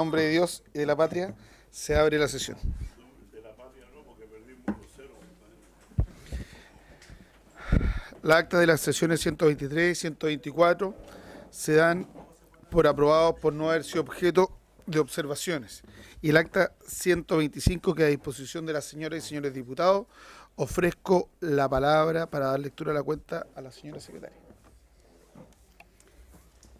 nombre de Dios y de la patria, se abre la sesión. La acta de las sesiones 123 y 124 se dan por aprobados por no haber sido objeto de observaciones. Y el acta 125 queda a disposición de las señoras y señores diputados. Ofrezco la palabra para dar lectura a la cuenta a la señora secretaria.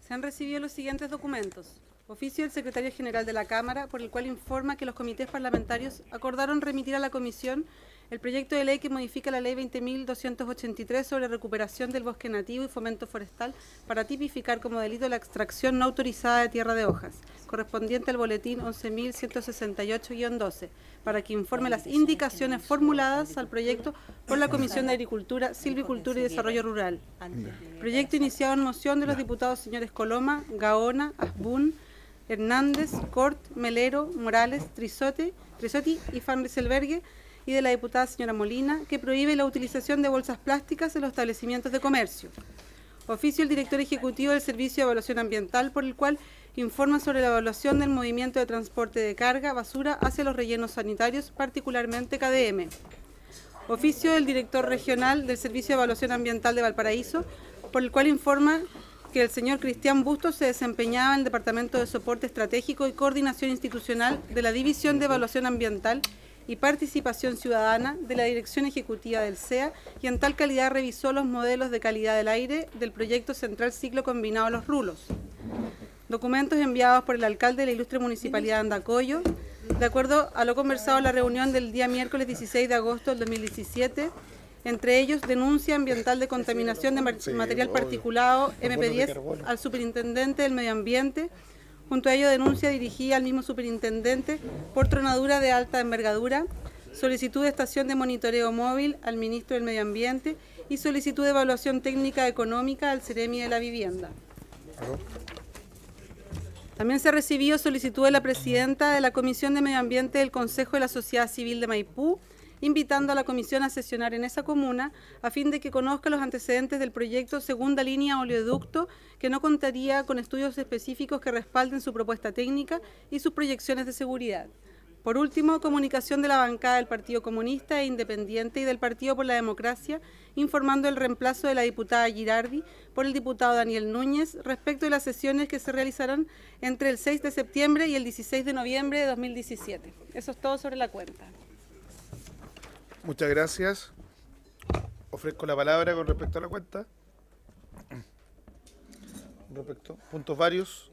Se han recibido los siguientes documentos. Oficio del Secretario General de la Cámara, por el cual informa que los comités parlamentarios acordaron remitir a la Comisión el proyecto de ley que modifica la Ley 20.283 sobre recuperación del bosque nativo y fomento forestal para tipificar como delito la extracción no autorizada de tierra de hojas, correspondiente al boletín 11.168-12, para que informe las indicaciones formuladas al proyecto por la Comisión de Agricultura, Silvicultura y Desarrollo Rural. Proyecto iniciado en moción de los diputados señores Coloma, Gaona, Asbun, Hernández, Cort, Melero, Morales, Trisotti y Van Rieselberghe, y de la diputada señora Molina, que prohíbe la utilización de bolsas plásticas en los establecimientos de comercio. Oficio del director ejecutivo del Servicio de Evaluación Ambiental, por el cual informa sobre la evaluación del movimiento de transporte de carga, basura hacia los rellenos sanitarios, particularmente KDM. Oficio del director regional del Servicio de Evaluación Ambiental de Valparaíso, por el cual informa que el señor Cristian Bustos se desempeñaba en el Departamento de Soporte Estratégico y Coordinación Institucional de la División de Evaluación Ambiental y Participación Ciudadana de la Dirección Ejecutiva del CEA, y en tal calidad revisó los modelos de calidad del aire del proyecto Central Ciclo Combinado Los Rulos. Documentos enviados por el alcalde de la ilustre Municipalidad de Andacollo, de acuerdo a lo conversado en la reunión del día miércoles 16 de agosto del 2017, entre ellos denuncia ambiental de contaminación de material particulado MP10 al superintendente del Medio Ambiente. Junto a ello, denuncia dirigida al mismo superintendente por tronadura de alta envergadura, solicitud de estación de monitoreo móvil al ministro del Medio Ambiente y solicitud de evaluación técnica económica al Ceremi de la Vivienda. También se recibió solicitud de la presidenta de la Comisión de Medio Ambiente del Consejo de la Sociedad Civil de Maipú, invitando a la comisión a sesionar en esa comuna a fin de que conozca los antecedentes del proyecto Segunda Línea Oleoducto, que no contaría con estudios específicos que respalden su propuesta técnica y sus proyecciones de seguridad. Por último, comunicación de la bancada del Partido Comunista e Independiente y del Partido por la Democracia, informando el reemplazo de la diputada Girardi por el diputado Daniel Núñez respecto de las sesiones que se realizarán entre el 6 de septiembre y el 16 de noviembre de 2017. Eso es todo sobre la cuenta. Muchas gracias. Ofrezco la palabra con respecto a la cuenta. Respecto, puntos varios.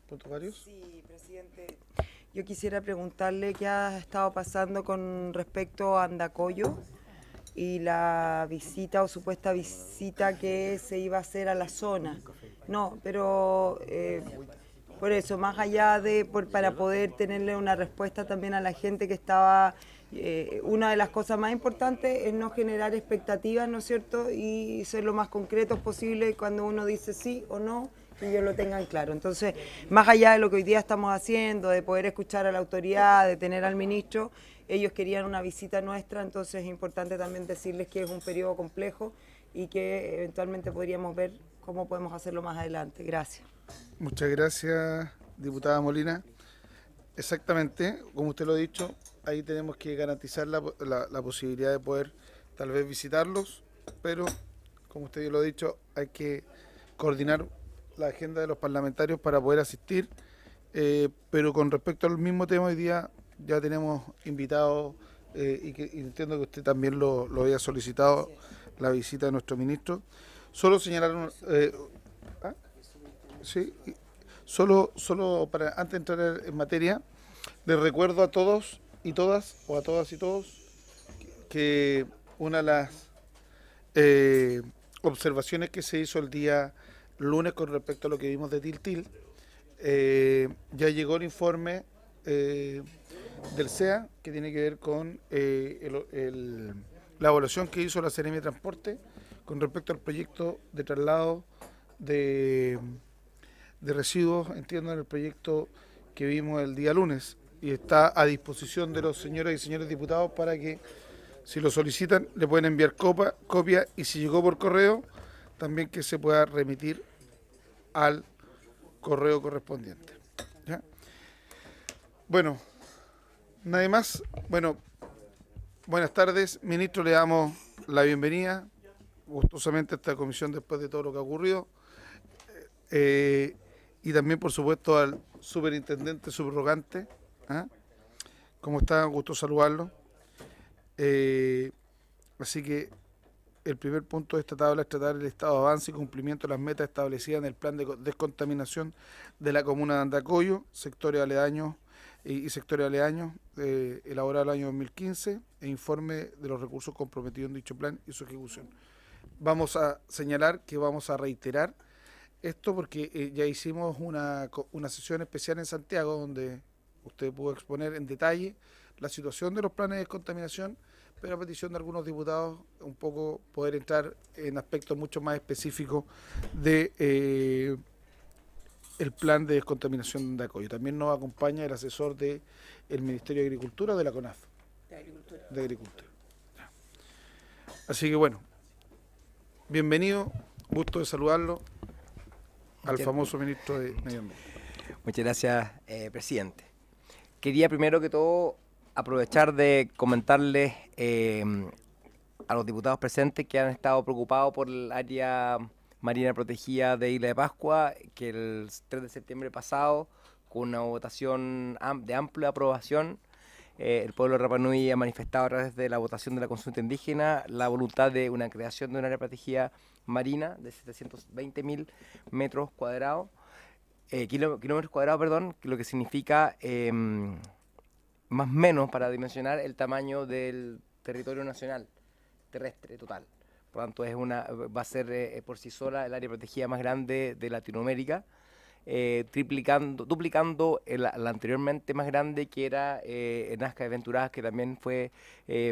¿Puntos varios? Sí, presidente. Yo quisiera preguntarle qué ha estado pasando con respecto a Andacollo y la visita o supuesta visita que se iba a hacer a la zona. No, pero por eso, más allá de, para poder tenerle una respuesta también a la gente que estaba, una de las cosas más importantes es no generar expectativas, ¿no es cierto? Y ser lo más concretos posible cuando uno dice sí o no, que ellos lo tengan claro. Entonces, más allá de lo que hoy día estamos haciendo, de poder escuchar a la autoridad, de tener al ministro, ellos querían una visita nuestra, entonces es importante también decirles que es un periodo complejo y que eventualmente podríamos ver cómo podemos hacerlo más adelante. Gracias. Muchas gracias, diputada Molina. Exactamente, como usted lo ha dicho, ahí tenemos que garantizar la posibilidad de poder tal vez visitarlos, pero como usted ya lo ha dicho, hay que coordinar la agenda de los parlamentarios para poder asistir, pero con respecto al mismo tema, hoy día ya tenemos invitados y entiendo que usted también lo había solicitado, la visita de nuestro ministro. Solo señalar sí, solo para antes de entrar en materia, les recuerdo a todos y todas, o a todas y todos, que una de las observaciones que se hizo el día lunes con respecto a lo que vimos de Tiltil, ya llegó el informe del CEA, que tiene que ver con la evaluación que hizo la Seremi de Transporte con respecto al proyecto de traslado de residuos, entiendo, en el proyecto que vimos el día lunes, y está a disposición de los señores y señores diputados para que, si lo solicitan, le pueden enviar copia, y si llegó por correo, también que se pueda remitir al correo correspondiente. ¿Ya? Bueno, nadie más. Bueno, buenas tardes, ministro, le damos la bienvenida gustosamente a esta comisión después de todo lo que ha ocurrido. Y también, por supuesto, al superintendente subrogante. ¿Ah? ¿Cómo está? Gusto saludarlo. Así que el primer punto de esta tabla es tratar el estado de avance y cumplimiento de las metas establecidas en el plan de descontaminación de la comuna de Andacollo, sectores aledaños y sectores aledaños, elaborado el año 2015, e informe de los recursos comprometidos en dicho plan y su ejecución. Vamos a señalar que vamos a reiterar esto porque ya hicimos una sesión especial en Santiago donde usted pudo exponer en detalle la situación de los planes de descontaminación, pero a petición de algunos diputados un poco poder entrar en aspectos mucho más específicos de el plan de descontaminación de Andacollo. También nos acompaña el asesor del Ministerio de Agricultura o de la CONAF. De Agricultura. Así que bueno, bienvenido, gusto de saludarlo al famoso ministro de Medio Ambiente. Muchas gracias, presidente. Quería primero que todo aprovechar de comentarles a los diputados presentes que han estado preocupados por el área marina protegida de Isla de Pascua, que el 3 de septiembre pasado, con una votación de amplia aprobación, el pueblo de Rapa Nui ha manifestado a través de la votación de la consulta indígena la voluntad de una creación de un área protegida marina de 720.000 metros cuadrados, kilómetros cuadrados, perdón, lo que significa más o menos, para dimensionar, el tamaño del territorio nacional terrestre total. Por lo tanto, va a ser por sí sola el área protegida más grande de Latinoamérica, duplicando la anteriormente más grande, que era Nazca de Venturadas, que también fue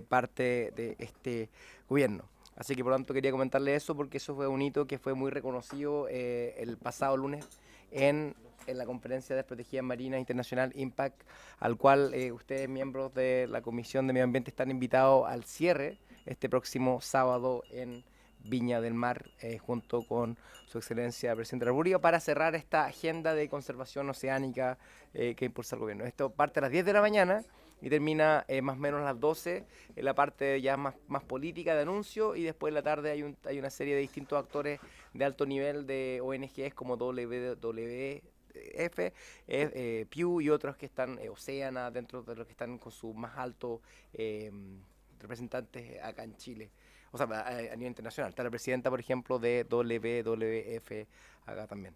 parte de este gobierno. Así que por lo tanto quería comentarle eso, porque eso fue un hito que fue muy reconocido el pasado lunes en la Conferencia de Desprotegidas Marinas Internacional IMPACT, al cual ustedes, miembros de la Comisión de Medio Ambiente, están invitados al cierre este próximo sábado en Viña del Mar, junto con su excelencia presidente de la República, para cerrar esta agenda de conservación oceánica que impulsa el gobierno. Esto parte a las 10 de la mañana y termina más o menos a las 12, en la parte ya más política de anuncio, y después en la tarde hay una serie de distintos actores de alto nivel de ONGs como WWF, Pew y otros que están, Oceana, dentro de los que están con sus más altos representantes acá en Chile. O sea, a nivel internacional. Está la presidenta, por ejemplo, de WWF acá también.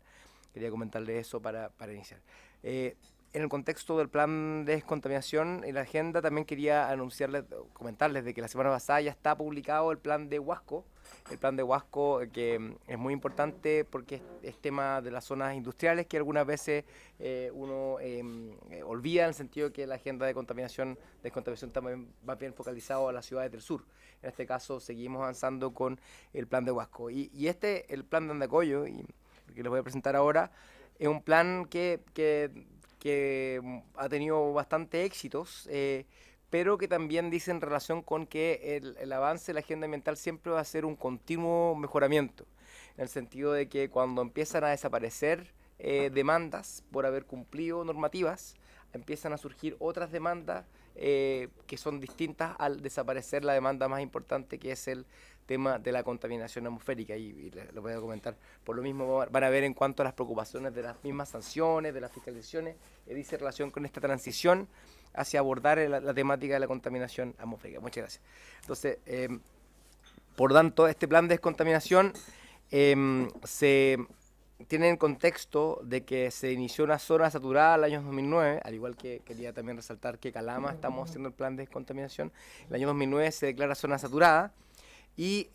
Quería comentarle eso para iniciar. En el contexto del plan de descontaminación y la agenda, también quería comentarles de que la semana pasada ya está publicado el plan de Huasco. El plan de Huasco, que es muy importante porque es tema de las zonas industriales, que algunas veces uno olvida, en el sentido de que la agenda de descontaminación también va bien focalizado a las ciudades del sur. En este caso seguimos avanzando con el plan de Huasco. Y el plan de Andacollo, que les voy a presentar ahora, es un plan que ha tenido bastante éxitos, pero que también dice en relación con que el avance de la agenda ambiental siempre va a ser un continuo mejoramiento, en el sentido de que cuando empiezan a desaparecer demandas por haber cumplido normativas, empiezan a surgir otras demandas que son distintas al desaparecer la demanda más importante, que es el tema de la contaminación atmosférica, y lo voy a comentar. Por lo mismo van a ver, en cuanto a las preocupaciones de las mismas sanciones, de las fiscalizaciones, dice relación con esta transición hacia abordar la temática de la contaminación atmosférica. Muchas gracias. Entonces, por tanto, este plan de descontaminación se tiene en contexto de que se inició una zona saturada el año 2009, al igual que quería también resaltar que Calama estamos haciendo el plan de descontaminación. El año 2009 se declara zona saturada y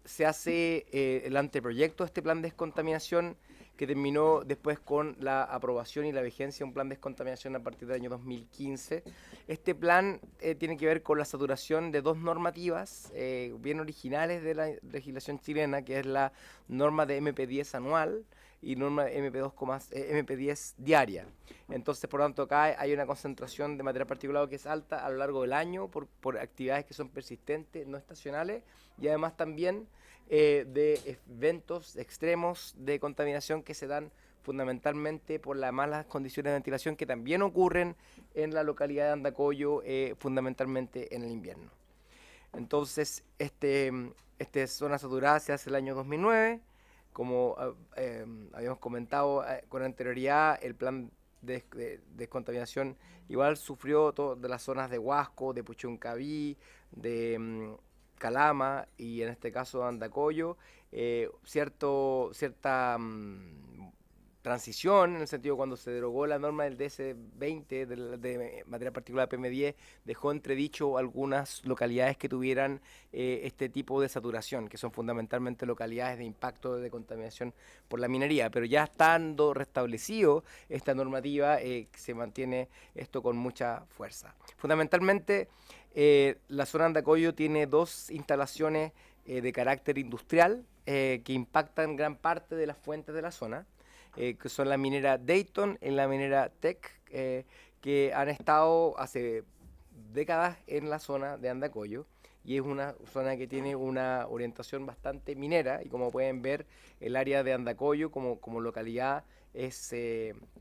se hace el anteproyecto de este plan de descontaminación, que terminó después con la aprobación y la vigencia de un plan de descontaminación a partir del año 2015. Este plan tiene que ver con la saturación de dos normativas bien originales de la legislación chilena, que es la norma de MP10 anual y norma MP10 diaria. Entonces, por lo tanto, acá hay una concentración de material particulado que es alta a lo largo del año por actividades que son persistentes, no estacionales, y además también de eventos extremos de contaminación que se dan fundamentalmente por las malas condiciones de ventilación que también ocurren en la localidad de Andacollo, fundamentalmente en el invierno. Entonces, esta zona saturada se hace el año 2009. Como habíamos comentado con anterioridad, el plan de descontaminación igual sufrió de las zonas de Huasco, de Puchuncaví, de Calama y en este caso de Andacollo, cierta transición, en el sentido cuando se derogó la norma del DS-20 de materia particular PM10, dejó entredicho algunas localidades que tuvieran este tipo de saturación, que son fundamentalmente localidades de impacto de contaminación por la minería, pero ya estando restablecido esta normativa, se mantiene esto con mucha fuerza. Fundamentalmente, la zona de Andacollo tiene dos instalaciones de carácter industrial que impactan gran parte de las fuentes de la zona, que son la minera Dayton y la minera Teck, que han estado hace décadas en la zona de Andacollo, y es una zona que tiene una orientación bastante minera, y como pueden ver, el área de Andacollo como localidad es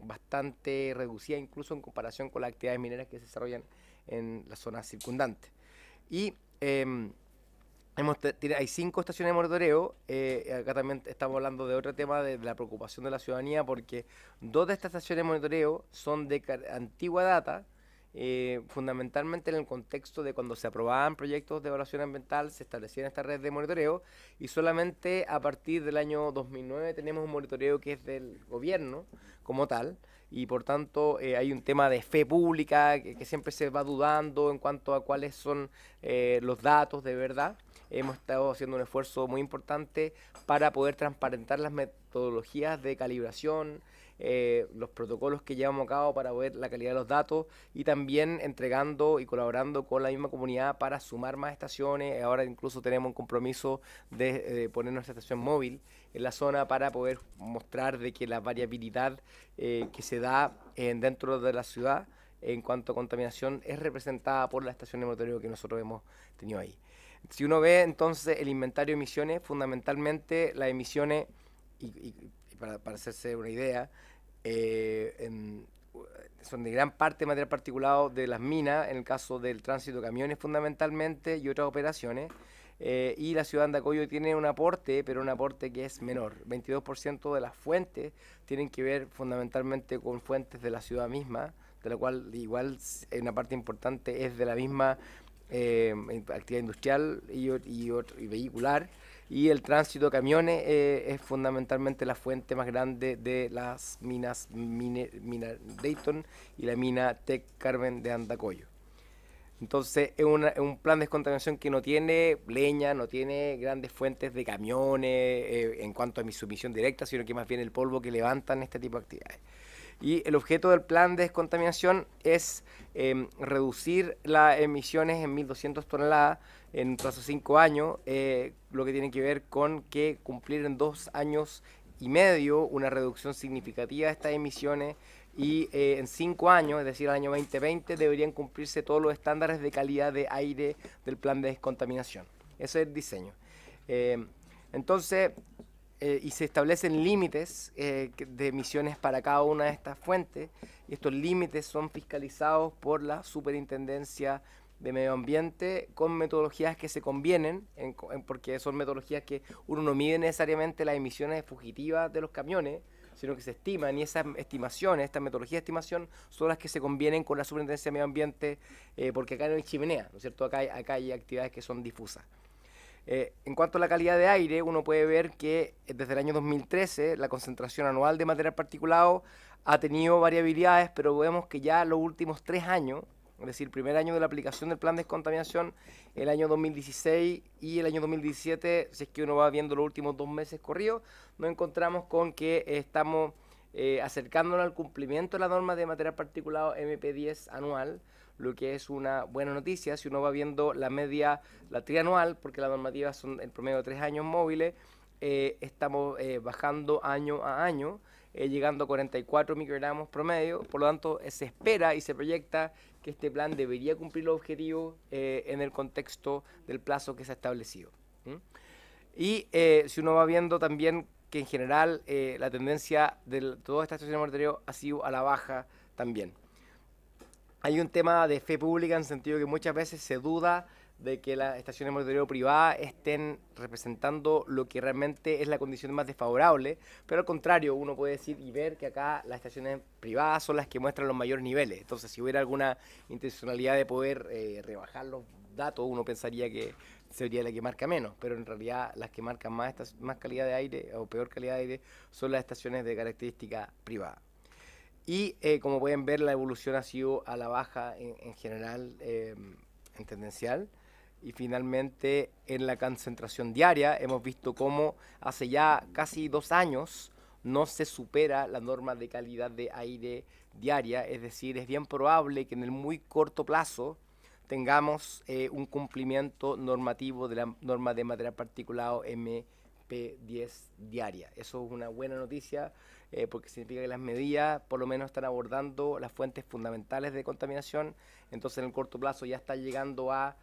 bastante reducida, incluso en comparación con las actividades mineras que se desarrollan en las zonas circundantes. Y hay 5 estaciones de monitoreo. Acá también estamos hablando de otro tema de la preocupación de la ciudadanía, porque 2 de estas estaciones de monitoreo son de antigua data, fundamentalmente en el contexto de cuando se aprobaban proyectos de evaluación ambiental, se establecían esta red de monitoreo, y solamente a partir del año 2009 tenemos un monitoreo que es del gobierno como tal, y por tanto hay un tema de fe pública que siempre se va dudando en cuanto a cuáles son los datos de verdad. Hemos estado haciendo un esfuerzo muy importante para poder transparentar las metodologías de calibración, los protocolos que llevamos a cabo para ver la calidad de los datos, y también entregando y colaborando con la misma comunidad para sumar más estaciones. Ahora incluso tenemos un compromiso de poner nuestra estación móvil en la zona para poder mostrar de que la variabilidad que se da dentro de la ciudad en cuanto a contaminación es representada por la estación de monitoreo que nosotros hemos tenido ahí. Si uno ve entonces el inventario de emisiones, fundamentalmente las emisiones, y para hacerse una idea, son de gran parte material particulado de las minas, en el caso del tránsito de camiones fundamentalmente y otras operaciones, y la ciudad de Andacollo tiene un aporte, pero un aporte que es menor. 22% de las fuentes tienen que ver fundamentalmente con fuentes de la ciudad misma, de la cual igual una parte importante es de la misma actividad industrial y vehicular, y el tránsito de camiones es fundamentalmente la fuente más grande de las minas mina Dayton y la mina Teck Carmen de Andacollo. Entonces es un plan de descontaminación que no tiene leña, no tiene grandes fuentes de camiones en cuanto a su emisión directa, sino que más bien el polvo que levantan este tipo de actividades. Y el objeto del plan de descontaminación es reducir las emisiones en 1.200 toneladas en un plazo de 5 años, lo que tiene que ver con que cumplir en 2 años y medio una reducción significativa de estas emisiones, y en 5 años, es decir, el año 2020, deberían cumplirse todos los estándares de calidad de aire del plan de descontaminación. Ese es el diseño. Entonces, y se establecen límites de emisiones para cada una de estas fuentes, y estos límites son fiscalizados por la Superintendencia de Medio Ambiente con metodologías que se convienen, porque son metodologías que uno no mide necesariamente las emisiones fugitivas de los camiones, sino que se estiman, y esas estimaciones, estas metodologías de estimación son las que se convienen con la Superintendencia de Medio Ambiente, porque acá no hay chimenea, ¿no es cierto? Acá hay actividades que son difusas. En cuanto a la calidad de aire, uno puede ver que desde el año 2013 la concentración anual de material particulado ha tenido variabilidades, pero vemos que ya los últimos 3 años, es decir, el primer año de la aplicación del plan de descontaminación, el año 2016 y el año 2017, si es que uno va viendo los últimos 2 meses corridos, nos encontramos con que estamos acercándonos al cumplimiento de la norma de material particulado MP10 anual, lo que es una buena noticia. Si uno va viendo la media, la trianual, porque las normativas son el promedio de 3 años móviles, estamos bajando año a año, llegando a 44 microgramos promedio. Por lo tanto, se espera y se proyecta que este plan debería cumplir los objetivos en el contexto del plazo que se ha establecido. Y si uno va viendo también que en general la tendencia de todas estas estaciones de monitoreo ha sido a la baja también. Hay un tema de fe pública en el sentido que muchas veces se duda de que las estaciones de monitoreo privadas estén representando lo que realmente es la condición más desfavorable, pero al contrario, uno puede decir y ver que acá las estaciones privadas son las que muestran los mayores niveles. Entonces, si hubiera alguna intencionalidad de poder rebajar los datos, uno pensaría que sería la que marca menos, pero en realidad las que marcan más calidad de aire o peor calidad de aire son las estaciones de característica privada. Y como pueden ver, la evolución ha sido a la baja en general, en tendencial. Y finalmente, en la concentración diaria, hemos visto cómo hace ya casi 2 años no se supera la norma de calidad de aire diaria. Es decir, es bien probable que en el muy corto plazo tengamos un cumplimiento normativo de la norma de material particulado MP10 diaria. Eso es una buena noticia porque significa que las medidas por lo menos están abordando las fuentes fundamentales de contaminación. Entonces en el corto plazo ya está llegando a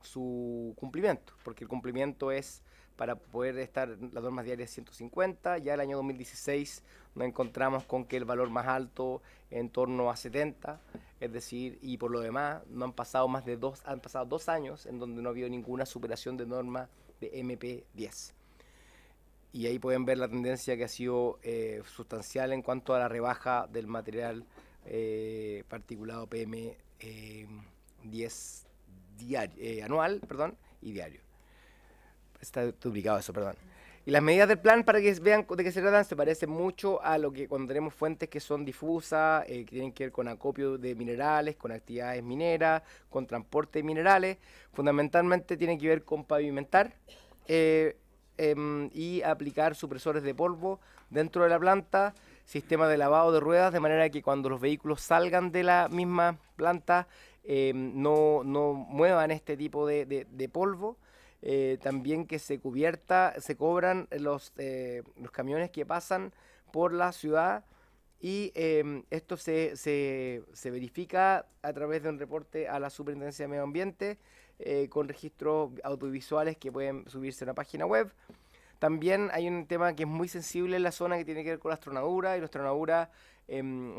su cumplimiento, porque el cumplimiento es para poder estar las normas diarias 150. Ya el año 2016 nos encontramos con que el valor más alto en torno a 70, es decir, y por lo demás no han pasado han pasado 2 años en donde no ha habido ninguna superación de norma de MP10. Y ahí pueden ver la tendencia que ha sido sustancial en cuanto a la rebaja del material particulado PM10 anual, y diario. Está duplicado eso, perdón. Y las medidas del plan, para que vean de qué se tratan, se parecen mucho a lo que cuando tenemos fuentes que son difusas, que tienen que ver con acopio de minerales, con actividades mineras, con transporte de minerales. Fundamentalmente tienen que ver con pavimentar y aplicar supresores de polvo dentro de la planta, sistema de lavado de ruedas, de manera que cuando los vehículos salgan de la misma planta no muevan este tipo de polvo. También que se cobran los camiones que pasan por la ciudad y esto se verifica a través de un reporte a la Superintendencia de Medio Ambiente con registros audiovisuales que pueden subirse a una página web. También hay un tema que es muy sensible en la zona que tiene que ver con las tronaduras, y las tronaduras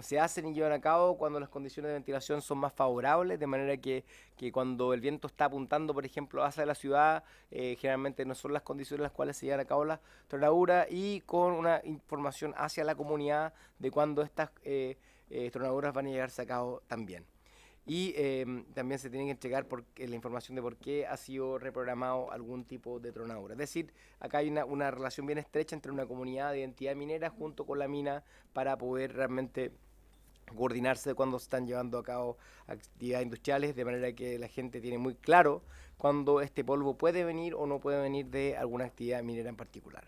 se hacen y llevan a cabo cuando las condiciones de ventilación son más favorables, de manera que cuando el viento está apuntando, por ejemplo, hacia la ciudad, generalmente no son las condiciones en las cuales se llevan a cabo las tronaduras, y con una información hacia la comunidad de cuando estas tronaduras van a llevarse a cabo también. Y también se tiene que entregar la información de por qué ha sido reprogramado algún tipo de tronadura. Es decir, acá hay una relación bien estrecha entre una comunidad de identidad minera junto con la mina para poder realmente coordinarse cuando se están llevando a cabo actividades industriales, de manera que la gente tiene muy claro cuando este polvo puede venir o no puede venir de alguna actividad minera en particular.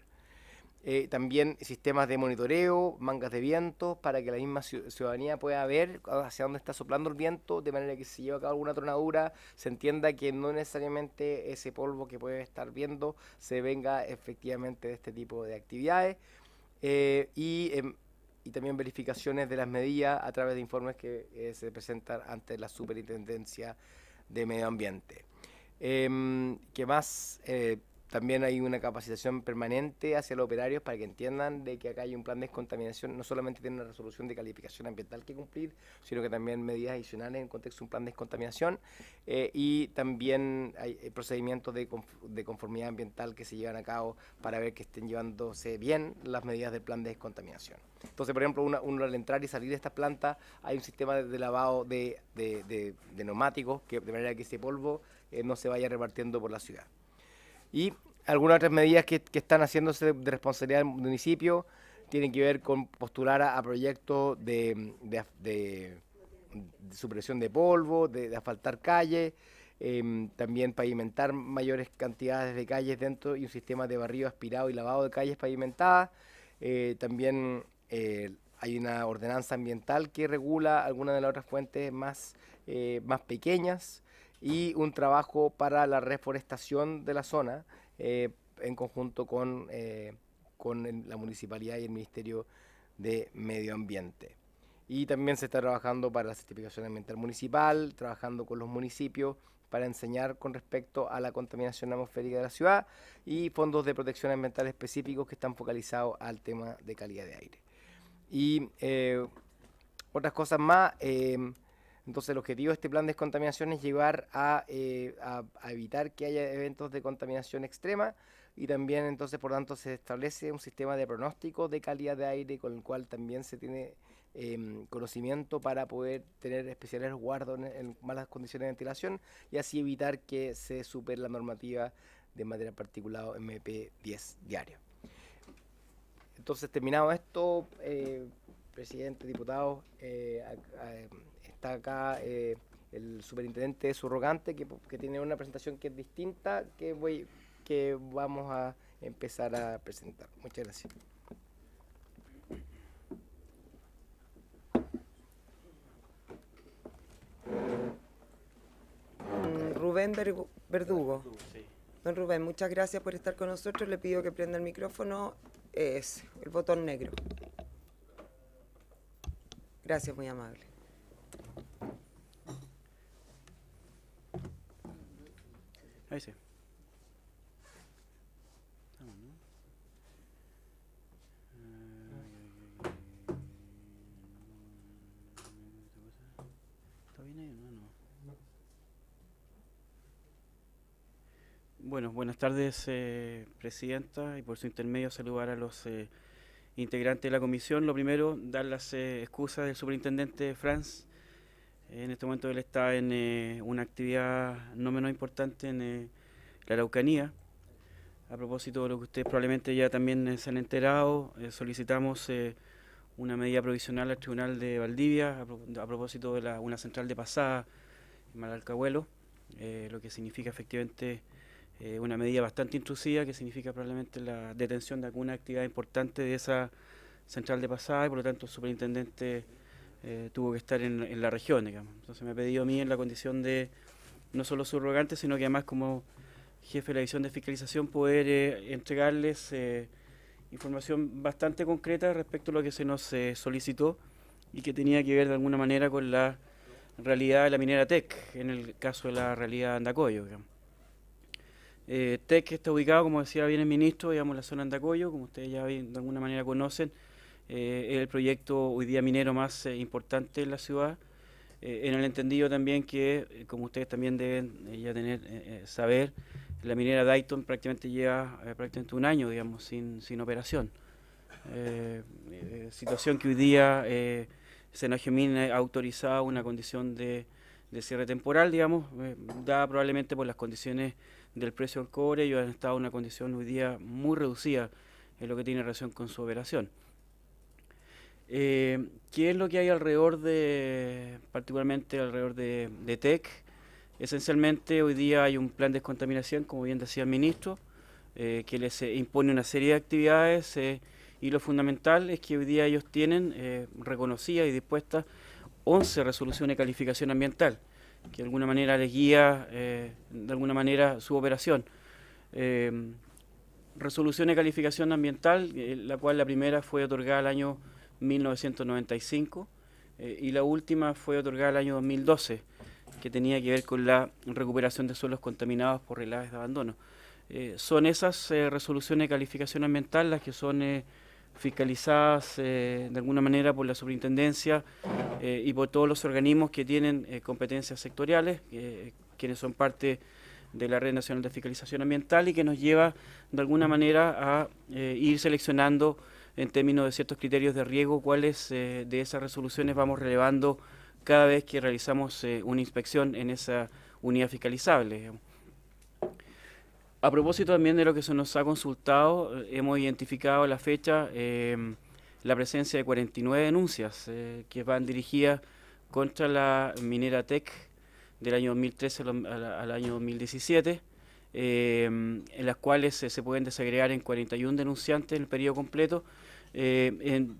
También sistemas de monitoreo, mangas de viento, para que la misma ciudadanía pueda ver hacia dónde está soplando el viento, de manera que si lleva a cabo alguna tronadura, se entienda que no necesariamente ese polvo que puede estar viendo se venga efectivamente de este tipo de actividades. Y también verificaciones de las medidas a través de informes que se presentan ante la Superintendencia de Medio Ambiente. ¿Qué más? También hay una capacitación permanente hacia los operarios para que entiendan de que acá hay un plan de descontaminación. No solamente tiene una resolución de calificación ambiental que cumplir, sino que también medidas adicionales en contexto de un plan de descontaminación. Y también hay procedimientos de conformidad ambiental que se llevan a cabo para ver que estén llevándose bien las medidas del plan de descontaminación. Entonces, por ejemplo, uno al entrar y salir de esta planta hay un sistema de lavado de neumáticos, de manera que ese polvo no se vaya repartiendo por la ciudad. Y algunas otras medidas que están haciéndose de responsabilidad del municipio tienen que ver con postular a proyectos de supresión de polvo, de asfaltar calles, también pavimentar mayores cantidades de calles dentro y un sistema de barrido aspirado y lavado de calles pavimentadas. También hay una ordenanza ambiental que regula algunas de las otras fuentes más pequeñas, y un trabajo para la reforestación de la zona en conjunto con la municipalidad y el Ministerio de Medio Ambiente. Y también se está trabajando para la certificación ambiental municipal, trabajando con los municipios para enseñar con respecto a la contaminación atmosférica de la ciudad y fondos de protección ambiental específicos que están focalizados al tema de calidad de aire. Y otras cosas más, entonces el objetivo de este plan de descontaminación es llevar a evitar que haya eventos de contaminación extrema y también entonces por tanto se establece un sistema de pronóstico de calidad de aire con el cual también se tiene conocimiento para poder tener especiales resguardos en malas condiciones de ventilación y así evitar que se supere la normativa de materia particulada MP10 diario. Entonces, terminado esto, presidente, diputados, está acá el superintendente subrogante que tiene una presentación que es distinta que vamos a empezar a presentar. Muchas gracias. Rubén Verdugo. Don Rubén, muchas gracias por estar con nosotros. Le pido que prenda el micrófono. Es el botón negro. Gracias, muy amable. Ahí sí. ¿Está bien ahí? No. Bueno, buenas tardes, presidenta, y por su intermedio saludar a los integrantes de la comisión. Lo primero, dar las excusas del superintendente Franz. En este momento él está en una actividad no menos importante en la Araucanía. A propósito de lo que ustedes probablemente ya también se han enterado, solicitamos una medida provisional al Tribunal de Valdivia a propósito de una central de pasada en Malalcahuelo, lo que significa efectivamente una medida bastante intrusiva, que significa probablemente la detención de alguna actividad importante de esa central de pasada y por lo tanto el superintendente tuvo que estar en la región, digamos. Entonces me ha pedido a mí en la condición de no solo subrogante, sino que además como jefe de la división de fiscalización poder entregarles información bastante concreta respecto a lo que se nos solicitó y que tenía que ver de alguna manera con la realidad de la minera TEC, en el caso de la realidad de Andacollo, digamos. TEC está ubicado, como decía bien el ministro, digamos, en la zona de Andacollo, como ustedes ya de alguna manera conocen, es el proyecto hoy día minero más importante en la ciudad, en el entendido también que, como ustedes también deben ya saber, la minera Dayton prácticamente lleva prácticamente un año, digamos, sin operación. Situación que hoy día Senagemin ha autorizado una condición de cierre temporal, digamos, dada probablemente por las condiciones del precio del cobre. Ellos han estado en una condición hoy día muy reducida en lo que tiene relación con su operación. ¿Qué es lo que hay alrededor particularmente alrededor de TEC? Esencialmente hoy día hay un plan de descontaminación, como bien decía el ministro, que les impone una serie de actividades y lo fundamental es que hoy día ellos tienen reconocidas y dispuestas 11 resoluciones de calificación ambiental, que de alguna manera les guía de alguna manera su operación. Resolución de calificación ambiental, la cual la primera fue otorgada el año 1995 y la última fue otorgada el año 2012, que tenía que ver con la recuperación de suelos contaminados por relaves de abandono. Son esas resoluciones de calificación ambiental las que son fiscalizadas de alguna manera por la superintendencia y por todos los organismos que tienen competencias sectoriales, quienes son parte de la Red Nacional de Fiscalización Ambiental y que nos lleva de alguna manera a ir seleccionando en términos de ciertos criterios de riesgo cuáles de esas resoluciones vamos relevando cada vez que realizamos una inspección en esa unidad fiscalizable. A propósito también de lo que se nos ha consultado, hemos identificado a la fecha la presencia de 49 denuncias que van dirigidas contra la minera TEC del año 2013 al año 2017, en las cuales se pueden desagregar en 41 denunciantes en el periodo completo,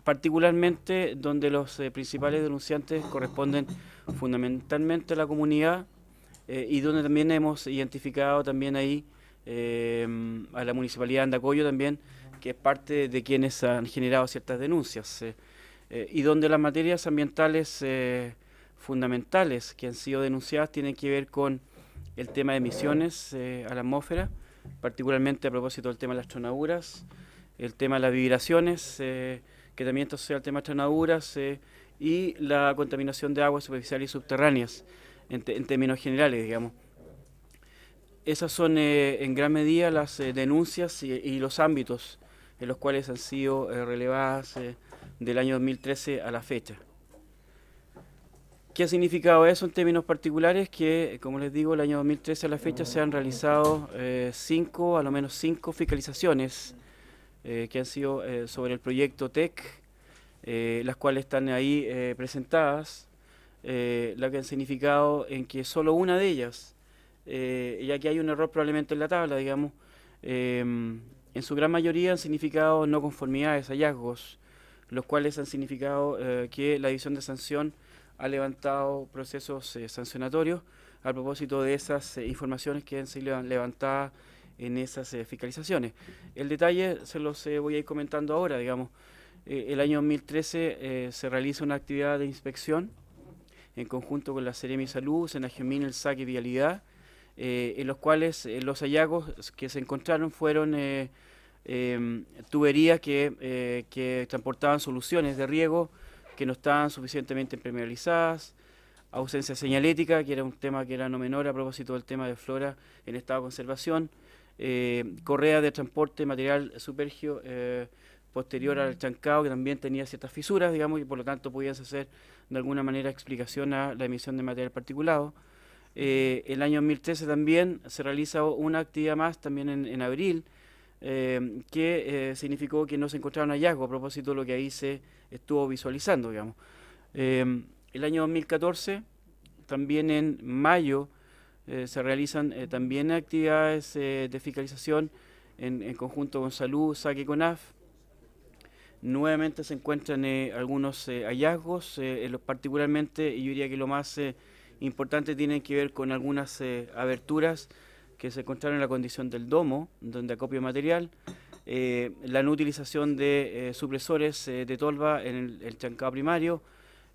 particularmente donde los principales denunciantes corresponden fundamentalmente a la comunidad y donde también hemos identificado también ahí a la Municipalidad de Andacollo también, que es parte de quienes han generado ciertas denuncias, y donde las materias ambientales fundamentales que han sido denunciadas tienen que ver con el tema de emisiones a la atmósfera, particularmente a propósito del tema de las tronaduras, el tema de las vibraciones, que también está asociado al tema de las tronaduras, y la contaminación de aguas superficiales y subterráneas, en términos generales, digamos. Esas son en gran medida las denuncias y los ámbitos en los cuales han sido relevadas del año 2013 a la fecha. ¿Qué ha significado eso en términos particulares? Que, como les digo, el año 2013 a la fecha se han realizado a lo menos cinco fiscalizaciones que han sido sobre el proyecto TEC, las cuales están ahí presentadas, lo que han significado en que solo una de ellas, ya que hay un error probablemente en la tabla, digamos, en su gran mayoría han significado no conformidades, hallazgos, los cuales han significado que la División de Sanción ha levantado procesos sancionatorios a propósito de esas informaciones que han sido levantadas en esas fiscalizaciones. El detalle se los voy a ir comentando ahora, digamos. El año 2013 se realiza una actividad de inspección en conjunto con la Seremi Salud, Senagemín, el SAC y Vialidad, en los cuales los hallazgos que se encontraron fueron tuberías que transportaban soluciones de riego que no estaban suficientemente impermeabilizadas, ausencia señalética, que era un tema que era no menor a propósito del tema de flora en estado de conservación, correa de transporte, material supergio posterior al chancado, que también tenía ciertas fisuras, digamos, y por lo tanto podían hacer de alguna manera explicación a la emisión de material particulado. El año 2013 también se realiza una actividad más, también en abril, que significó que no se encontraron hallazgos a propósito de lo que ahí se estuvo visualizando, digamos. El año 2014, también en mayo, se realizan también actividades de fiscalización en conjunto con Salud, SAC y CONAF. Nuevamente se encuentran algunos hallazgos, particularmente, y yo diría que lo más importante tiene que ver con algunas aberturas que se encontraron en la condición del domo, donde acopio material, la no utilización de supresores de tolva en el chancado primario,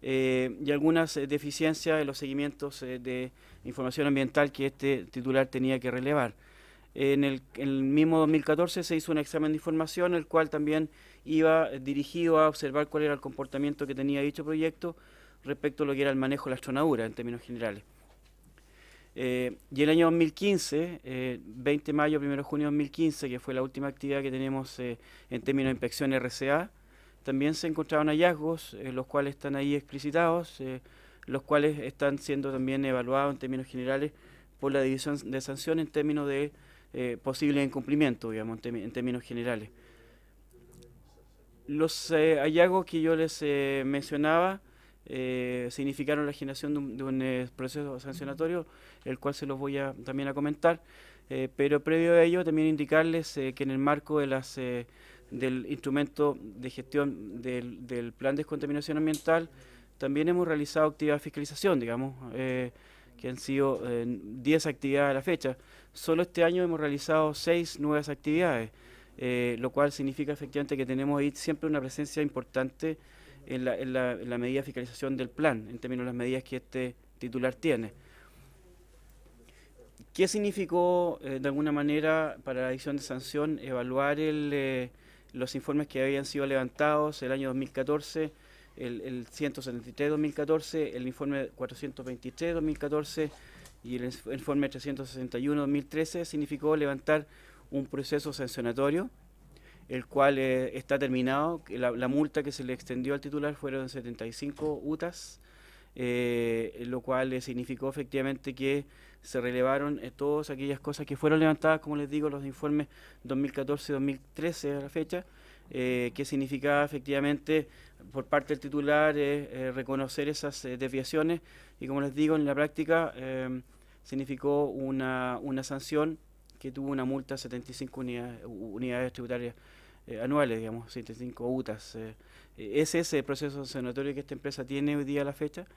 y algunas deficiencias en los seguimientos de información ambiental que este titular tenía que relevar. En el mismo 2014 se hizo un examen de información, el cual también iba dirigido a observar cuál era el comportamiento que tenía dicho proyecto respecto a lo que era el manejo de las tronaduras en términos generales. Y el año 2015, 20 de mayo, 1 de junio de 2015, que fue la última actividad que tenemos en términos de inspección RCA, también se encontraron hallazgos, los cuales están ahí explicitados, los cuales están siendo también evaluados en términos generales por la División de Sanción en términos de posible incumplimiento, digamos, en términos generales. Los hallazgos que yo les mencionaba significaron la generación de un proceso sancionatorio, el cual se los voy también a comentar, pero previo a ello también indicarles que en el marco de del instrumento de gestión del plan de descontaminación ambiental también hemos realizado actividades de fiscalización, digamos, que han sido 10 actividades a la fecha. Solo este año hemos realizado 6 nuevas actividades, lo cual significa efectivamente que tenemos ahí siempre una presencia importante en la medida de fiscalización del plan, en términos de las medidas que este titular tiene. ¿Qué significó de alguna manera para la División de Sanción evaluar los informes que habían sido levantados el año 2014, el 173-2014, el informe 423-2014 y el informe 361-2013? Significó levantar un proceso sancionatorio, el cual está terminado. La multa que se le extendió al titular fueron 75 UTAS, lo cual significó efectivamente que se relevaron todas aquellas cosas que fueron levantadas, como les digo, los informes 2014-2013 a la fecha, que significaba efectivamente por parte del titular reconocer esas desviaciones, y como les digo, en la práctica significó una sanción que tuvo una multa de 75 unidades tributarias anuales, digamos, 75 UTAS. Ese es el proceso sancionatorio que esta empresa tiene hoy día a la fecha,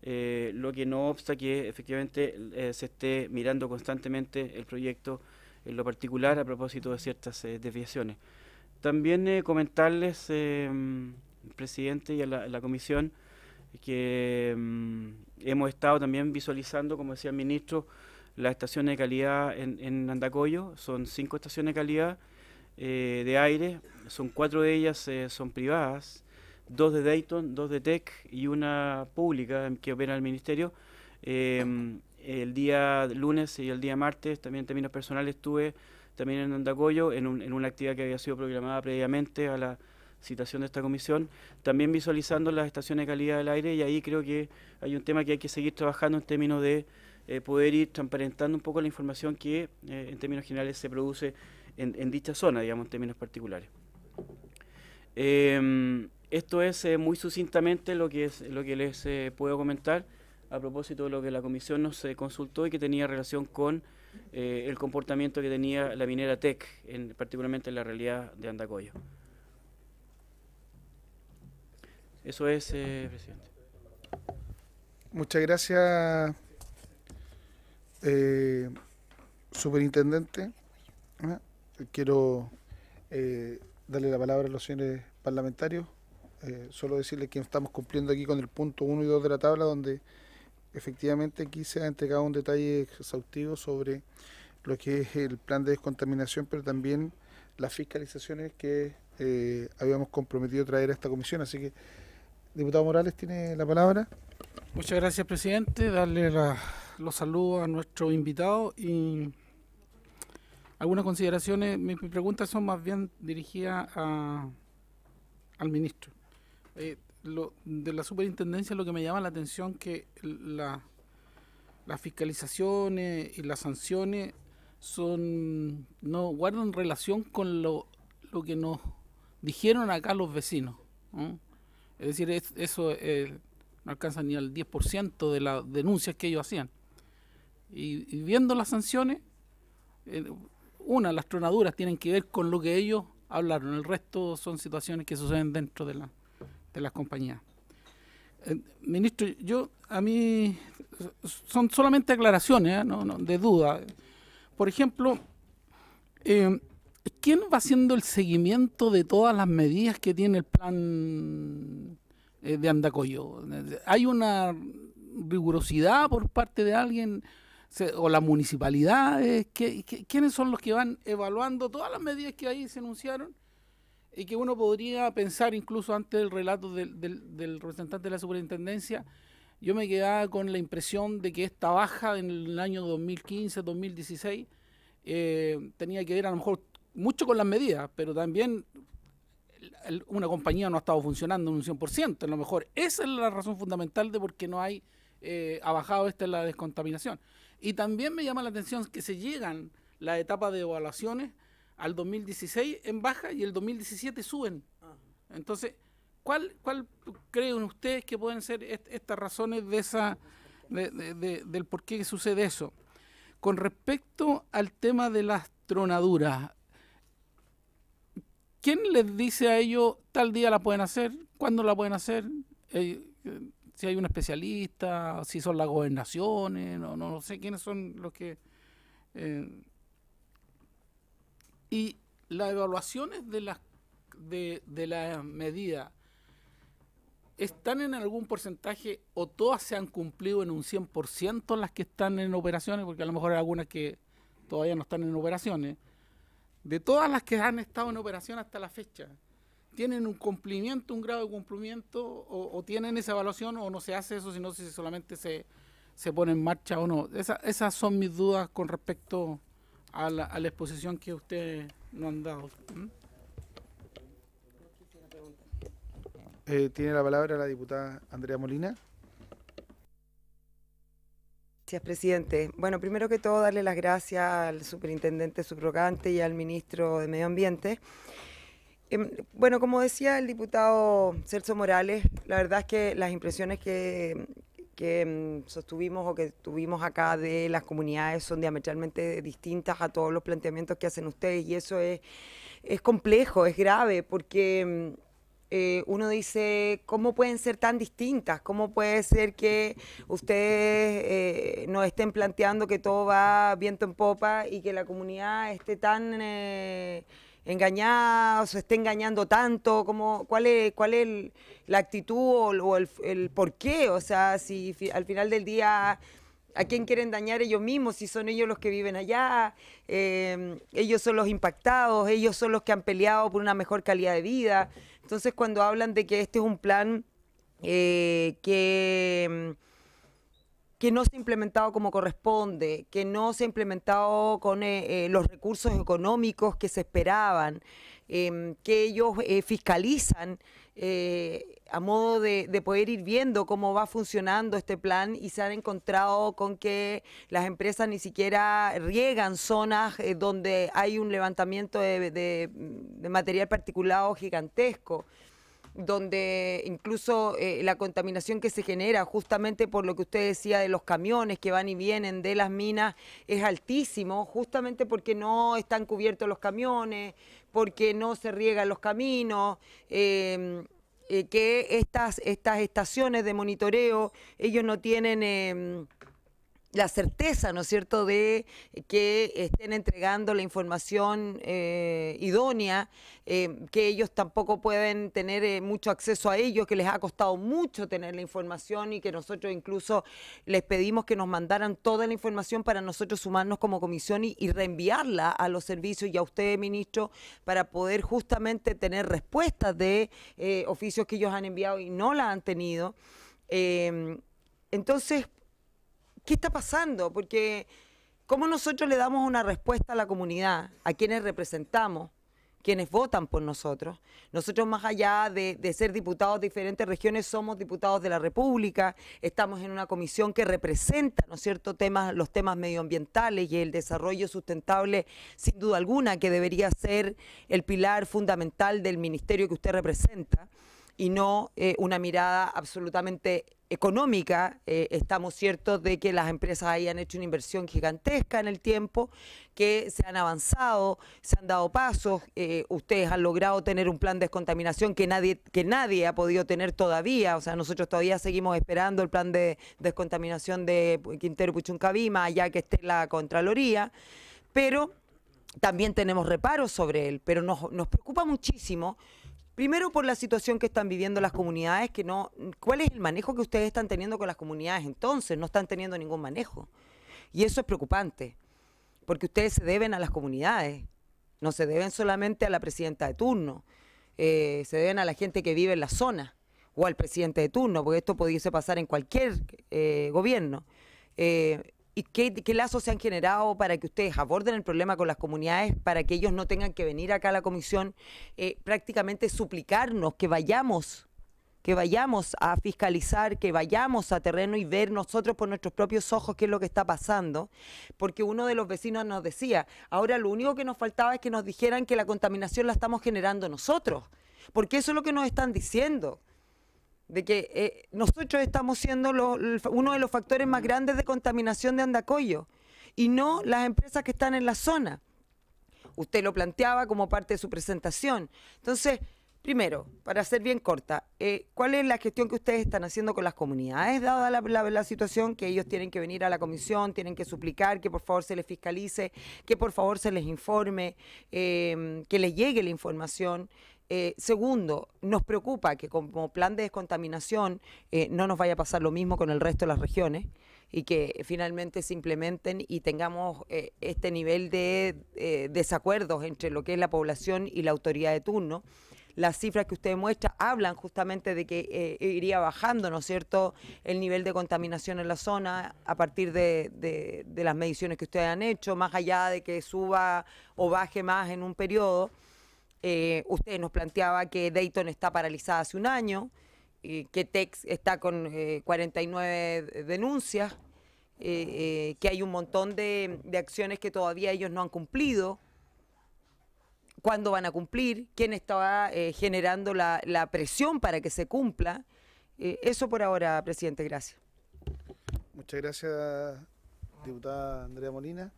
lo que no obsta que efectivamente se esté mirando constantemente el proyecto en lo particular a propósito de ciertas desviaciones. También comentarles, presidente, y a la comisión, que hemos estado también visualizando, como decía el ministro, las estaciones de calidad en Andacollo. Son 5 estaciones de calidad de aire, son 4 de ellas son privadas, 2 de Dayton, 2 de TEC y una pública que opera el Ministerio. El día lunes y el día martes, también en términos personales, estuve también en Andacollo en una actividad que había sido programada previamente a la citación de esta comisión, también visualizando las estaciones de calidad del aire, y ahí creo que hay un tema que hay que seguir trabajando en términos de poder ir transparentando un poco la información que en términos generales se produce en dicha zona, digamos, en términos particulares. Esto es muy sucintamente lo que les puedo comentar a propósito de lo que la comisión nos consultó y que tenía relación con el comportamiento que tenía la minera TEC, particularmente en la realidad de Andacollo. Eso es, presidente. Muchas gracias, superintendente. Quiero darle la palabra a los señores parlamentarios. Solo decirles que estamos cumpliendo aquí con el punto 1 y 2 de la tabla, donde efectivamente aquí se ha entregado un detalle exhaustivo sobre lo que es el plan de descontaminación, pero también las fiscalizaciones que habíamos comprometido traer a esta comisión. Así que, diputado Morales, tiene la palabra. Muchas gracias, presidente. Darle los saludos a nuestro invitado y algunas consideraciones. Mis preguntas son más bien dirigidas al ministro. De la superintendencia, lo que me llama la atención que las fiscalizaciones y las sanciones no guardan relación con lo que nos dijeron acá los vecinos, ¿no? Es decir, eso no alcanza ni al 10% de las denuncias que ellos hacían. Y viendo las sanciones, las tronaduras tienen que ver con lo que ellos hablaron, el resto son situaciones que suceden dentro de las compañías. Ministro, a mí son solamente aclaraciones, no de duda. Por ejemplo, ¿quién va haciendo el seguimiento de todas las medidas que tiene el plan de Andacollo? ¿Hay una rigurosidad por parte de alguien o las municipalidades? ¿Quiénes son los que van evaluando todas las medidas que ahí se anunciaron? Y que uno podría pensar, incluso antes del relato del representante de la superintendencia, yo me quedaba con la impresión de que esta baja en el año 2015-2016 tenía que ver a lo mejor mucho con las medidas, pero también una compañía no ha estado funcionando en un 100%, a lo mejor esa es la razón fundamental de por qué no hay ha bajado la descontaminación. Y también me llama la atención que se llegan las etapas de evaluaciones al 2016 en baja y el 2017 suben. Entonces, ¿cuál creen ustedes que pueden ser estas razones del por qué sucede eso? Con respecto al tema de las tronaduras, ¿quién les dice a ellos tal día la pueden hacer? ¿Cuándo la pueden hacer? Si hay un especialista, si son las gobernaciones, no sé quiénes son los que... Y las evaluaciones de la medida ¿están en algún porcentaje o todas se han cumplido en un 100% las que están en operaciones? Porque a lo mejor hay algunas que todavía no están en operaciones. De todas las que han estado en operación hasta la fecha, ¿tienen un cumplimiento, un grado de cumplimiento o tienen esa evaluación o no se hace eso, sino si solamente se pone en marcha o no? Esas son mis dudas con respecto a la exposición que ustedes nos han dado. Tiene la palabra la diputada Andrea Molina. Gracias, presidente. Bueno, primero que todo, darle las gracias al superintendente subrogante y al ministro de Medio Ambiente. Bueno, como decía el diputado Celso Morales, la verdad es que las impresiones que sostuvimos o que tuvimos acá de las comunidades son diametralmente distintas a todos los planteamientos que hacen ustedes, y eso es complejo, es grave, porque uno dice, ¿cómo pueden ser tan distintas? ¿Cómo puede ser que ustedes nos estén planteando que todo va viento en popa y que la comunidad esté tan engañada o se esté engañando tanto? ¿Cuál es la actitud o el por qué? O sea, si al final del día ¿A quién quieren dañar ellos mismos si son ellos los que viven allá? Ellos son los impactados, ellos son los que han peleado por una mejor calidad de vida. Entonces, cuando hablan de que este es un plan que no se ha implementado como corresponde, que no se ha implementado con los recursos económicos que se esperaban, que ellos fiscalizan a modo de poder ir viendo cómo va funcionando este plan, y se han encontrado con que las empresas ni siquiera riegan zonas donde hay un levantamiento de material particulado gigantesco, donde incluso la contaminación que se genera justamente por lo que usted decía de los camiones que van y vienen de las minas es altísimo, justamente porque no están cubiertos los camiones, porque no se riegan los caminos, que estas estaciones de monitoreo, ellos no tienen la certeza, ¿no es cierto?, de que estén entregando la información idónea, que ellos tampoco pueden tener mucho acceso a ello, que les ha costado mucho tener la información, y que nosotros incluso les pedimos que nos mandaran toda la información para nosotros sumarnos como comisión y reenviarla a los servicios y a usted, ministro, para poder justamente tener respuestas de oficios que ellos han enviado y no la han tenido. Entonces, ¿qué está pasando? Porque ¿cómo nosotros le damos una respuesta a la comunidad, a quienes representamos, quienes votan por nosotros? Nosotros, más allá de ser diputados de diferentes regiones, somos diputados de la República, estamos en una comisión que representa, ¿no es cierto?, los temas medioambientales y el desarrollo sustentable, sin duda alguna, que debería ser el pilar fundamental del ministerio que usted representa, y no una mirada absolutamente económica. Estamos ciertos de que las empresas hayan hecho una inversión gigantesca en el tiempo, que se han avanzado, se han dado pasos, ustedes han logrado tener un plan de descontaminación que nadie ha podido tener todavía. O sea, nosotros todavía seguimos esperando el plan de descontaminación de Quintero Puchuncaví, allá que esté la Contraloría, pero también tenemos reparos sobre él. Pero nos preocupa muchísimo. Primero, por la situación que están viviendo las comunidades, ¿cuál es el manejo que ustedes están teniendo con las comunidades? Entonces, no están teniendo ningún manejo. Y eso es preocupante, porque ustedes se deben a las comunidades, no se deben solamente a la presidenta de turno, se deben a la gente que vive en la zona, o al presidente de turno, porque esto pudiese pasar en cualquier gobierno. ¿Y qué lazos se han generado para que ustedes aborden el problema con las comunidades, para que ellos no tengan que venir acá a la comisión, prácticamente suplicarnos que vayamos a fiscalizar, que vayamos a terreno y ver nosotros por nuestros propios ojos qué es lo que está pasando? Porque uno de los vecinos nos decía, ahora lo único que nos faltaba es que nos dijeran que la contaminación la estamos generando nosotros, porque eso es lo que nos están diciendo, de que nosotros estamos siendo uno de los factores más grandes de contaminación de Andacollo, y no las empresas que están en la zona. Usted lo planteaba como parte de su presentación. Entonces, primero, para ser bien corta, ¿cuál es la gestión que ustedes están haciendo con las comunidades, dada la situación que ellos tienen que venir a la comisión, tienen que suplicar que por favor se les fiscalice, que por favor se les informe, que les llegue la información? Segundo, nos preocupa que como plan de descontaminación no nos vaya a pasar lo mismo con el resto de las regiones, y que finalmente se implementen y tengamos este nivel de desacuerdos entre lo que es la población y la autoridad de turno. Las cifras que usted muestra hablan justamente de que iría bajando, ¿no es cierto?, el nivel de contaminación en la zona a partir de las mediciones que ustedes han hecho, más allá de que suba o baje más en un periodo. Usted nos planteaba que Dayton está paralizada hace un año, que Tex está con 49 denuncias, que hay un montón de acciones que todavía ellos no han cumplido. ¿Cuándo van a cumplir? ¿Quién está generando la presión para que se cumpla? Eso por ahora, presidente, gracias. Muchas gracias, diputada Andrea Molina.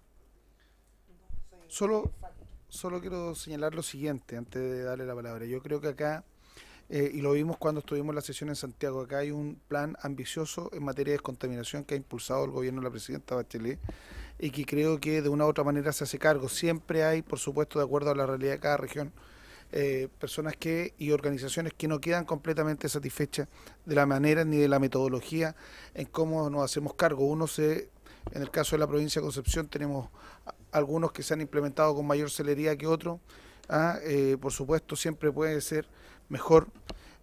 Solo quiero señalar lo siguiente antes de darle la palabra. Yo creo que acá, y lo vimos cuando estuvimos en la sesión en Santiago, acá hay un plan ambicioso en materia de descontaminación que ha impulsado el gobierno de la presidenta Bachelet, y que creo que de una u otra manera se hace cargo. Siempre hay, por supuesto, de acuerdo a la realidad de cada región, personas y organizaciones que no quedan completamente satisfechas de la manera ni de la metodología en cómo nos hacemos cargo. Uno se En el caso de la provincia de Concepción tenemos algunos que se han implementado con mayor celeridad que otros. Por supuesto, siempre puede ser mejor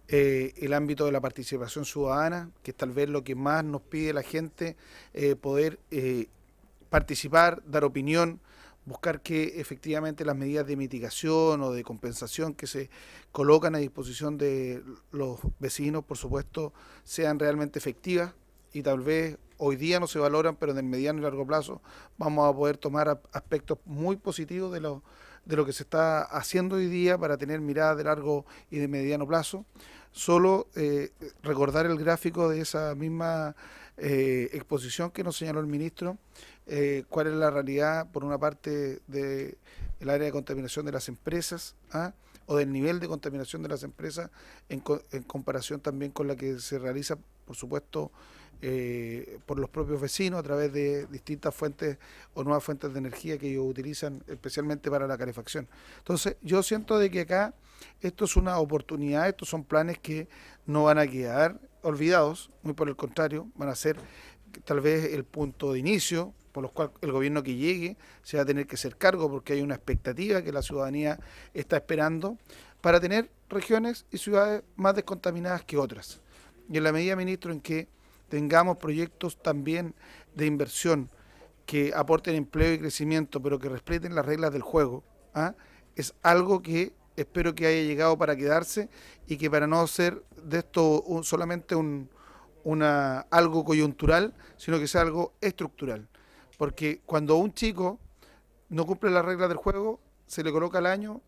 el ámbito de la participación ciudadana, que es tal vez lo que más nos pide la gente, poder participar, dar opinión, buscar que efectivamente las medidas de mitigación o de compensación que se colocan a disposición de los vecinos, por supuesto, sean realmente efectivas, y tal vez hoy día no se valoran, pero en el mediano y largo plazo vamos a poder tomar aspectos muy positivos de lo que se está haciendo hoy día para tener mirada de largo y de mediano plazo. Solo recordar el gráfico de esa misma exposición que nos señaló el ministro, cuál es la realidad, por una parte, del área de contaminación de las empresas, o del nivel de contaminación de las empresas en comparación también con la que se realiza, por supuesto, por los propios vecinos a través de distintas fuentes o nuevas fuentes de energía que ellos utilizan especialmente para la calefacción. Entonces yo siento de que acá esto es una oportunidad, estos son planes que no van a quedar olvidados, muy por el contrario, van a ser tal vez el punto de inicio por los cuales el gobierno que llegue se va a tener que hacer cargo, porque hay una expectativa que la ciudadanía está esperando para tener regiones y ciudades más descontaminadas que otras. Y en la medida, ministro, en que tengamos proyectos también de inversión que aporten empleo y crecimiento, pero que respeten las reglas del juego, es algo que espero que haya llegado para quedarse, y que para no ser de esto solamente algo coyuntural, sino que sea algo estructural. Porque cuando un chico no cumple las reglas del juego, se le coloca el año,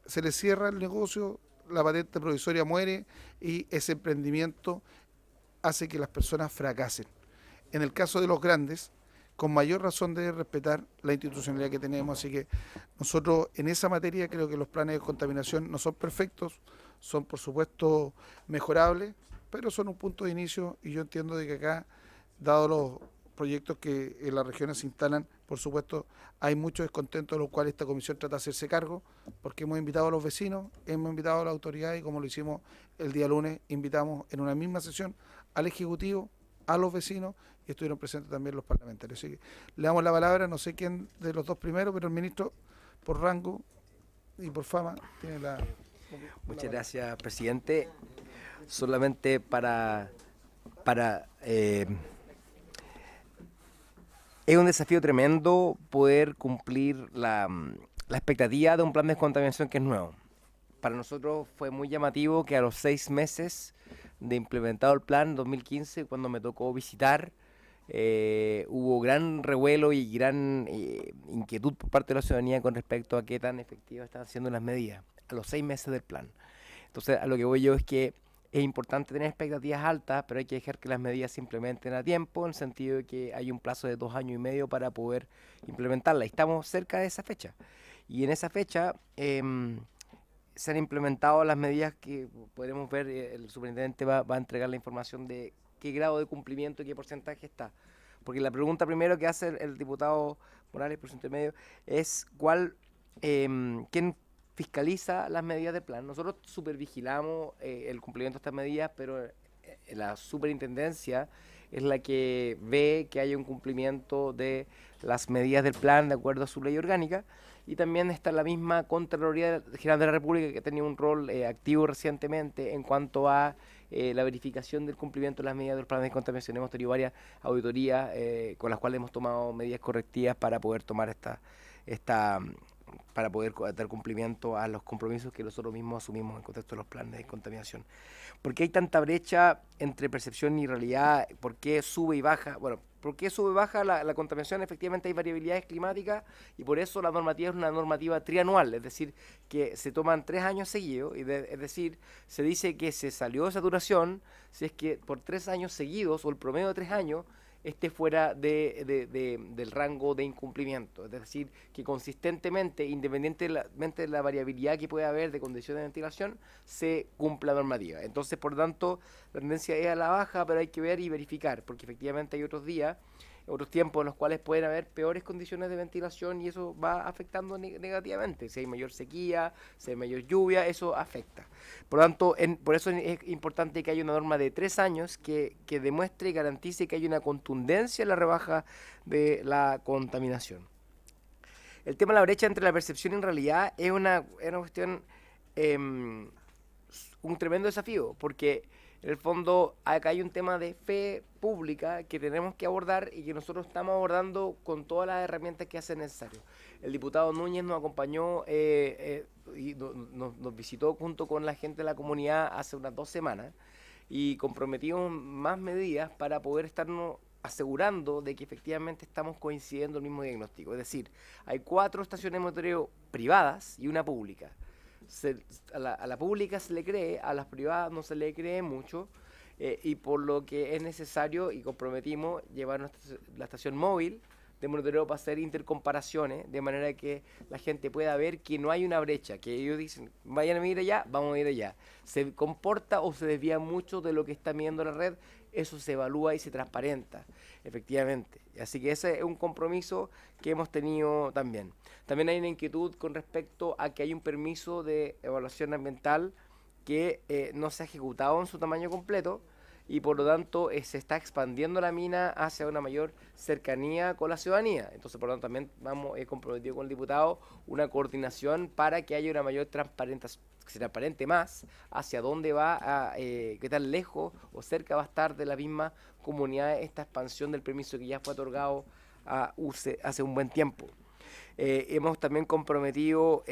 se le cierra el negocio, la patente provisoria muere, y ese emprendimiento hace que las personas fracasen. En el caso de los grandes, con mayor razón debe respetar la institucionalidad que tenemos, así que nosotros en esa materia creo que los planes de contaminación no son perfectos, son por supuesto mejorables, pero son un punto de inicio, y yo entiendo de que acá, dado los proyectos que en las regiones se instalan, por supuesto hay mucho descontento, de lo cual esta comisión trata de hacerse cargo, porque hemos invitado a los vecinos, hemos invitado a la autoridad, y como lo hicimos el día lunes, invitamos en una misma sesión al Ejecutivo, a los vecinos, y estuvieron presentes también los parlamentarios. Así que le damos la palabra, no sé quién de los dos primeros, pero el ministro, por rango y por fama, tiene la... Muchas gracias, presidente. Solamente es un desafío tremendo poder cumplir la expectativa de un plan de descontaminación que es nuevo. Para nosotros fue muy llamativo que a los 6 meses de implementado el plan, 2015, cuando me tocó visitar, hubo gran revuelo y gran inquietud por parte de la ciudadanía con respecto a qué tan efectivas estaban siendo las medidas a los 6 meses del plan. Entonces, a lo que voy yo es que es importante tener expectativas altas, pero hay que dejar que las medidas se implementen a tiempo, en el sentido de que hay un plazo de 2 años y medio para poder implementarla. Y estamos cerca de esa fecha. Y en esa fecha se han implementado las medidas que podremos ver. El superintendente va a entregar la información de qué grado de cumplimiento y qué porcentaje está. Porque la pregunta primero que hace el diputado Morales, por su intermedio, es quién fiscaliza las medidas del plan. Nosotros supervigilamos el cumplimiento de estas medidas, pero la superintendencia es la que ve que haya un cumplimiento de las medidas del plan de acuerdo a su ley orgánica, y también está la misma Contraloría General de la República, que ha tenido un rol activo recientemente en cuanto a la verificación del cumplimiento de las medidas del plan de contaminación. Hemos tenido varias auditorías con las cuales hemos tomado medidas correctivas para poder tomar para poder dar cumplimiento a los compromisos que nosotros mismos asumimos en el contexto de los planes de contaminación. ¿Por qué hay tanta brecha entre percepción y realidad? ¿Por qué sube y baja? Bueno, ¿por qué sube y baja la contaminación? Efectivamente hay variabilidades climáticas, y por eso la normativa es una normativa trianual, es decir, que se toman 3 años seguidos, es decir, se dice que se salió de saturación si es que por 3 años seguidos, o el promedio de 3 años, esté fuera del rango de incumplimiento. Es decir, que consistentemente, independientemente de la variabilidad que pueda haber de condiciones de ventilación, se cumpla la normativa. Entonces, por tanto, la tendencia es a la baja, pero hay que ver y verificar, porque efectivamente hay otros días otros tiempos en los cuales pueden haber peores condiciones de ventilación y eso va afectando negativamente. Si hay mayor sequía, si hay mayor lluvia, eso afecta. Por lo tanto, por eso es importante que haya una norma de 3 años que demuestre y garantice que hay una contundencia en la rebaja de la contaminación. El tema de la brecha entre la percepción y la realidad es una cuestión, un tremendo desafío, porque en el fondo acá hay un tema de fe pública que tenemos que abordar y que nosotros estamos abordando con todas las herramientas que hacen necesario. El diputado Núñez nos acompañó y nos visitó junto con la gente de la comunidad hace unas 2 semanas y comprometimos más medidas para poder estarnos asegurando de que efectivamente estamos coincidiendo en el mismo diagnóstico. Es decir, hay 4 estaciones de monitoreo privadas y una pública. A la pública se le cree, a las privadas no se le cree mucho, y por lo que es necesario y comprometimos llevar la estación móvil de monitoreo para hacer intercomparaciones, de manera que la gente pueda ver que no hay una brecha, que ellos dicen, vayan a ir allá, vamos a ir allá. Se comporta o se desvía mucho de lo que está midiendo la red, eso se evalúa y se transparenta, efectivamente. Así que ese es un compromiso que hemos tenido también. También hay una inquietud con respecto a que hay un permiso de evaluación ambiental que no se ha ejecutado en su tamaño completo, y por lo tanto se está expandiendo la mina hacia una mayor cercanía con la ciudadanía. Entonces, por lo tanto, también vamos comprometido con el diputado una coordinación para que haya una mayor transparencia, que se transparente más hacia dónde va, qué tan lejos o cerca va a estar de la misma comunidad esta expansión del permiso que ya fue otorgado a UCE hace un buen tiempo. Hemos también comprometido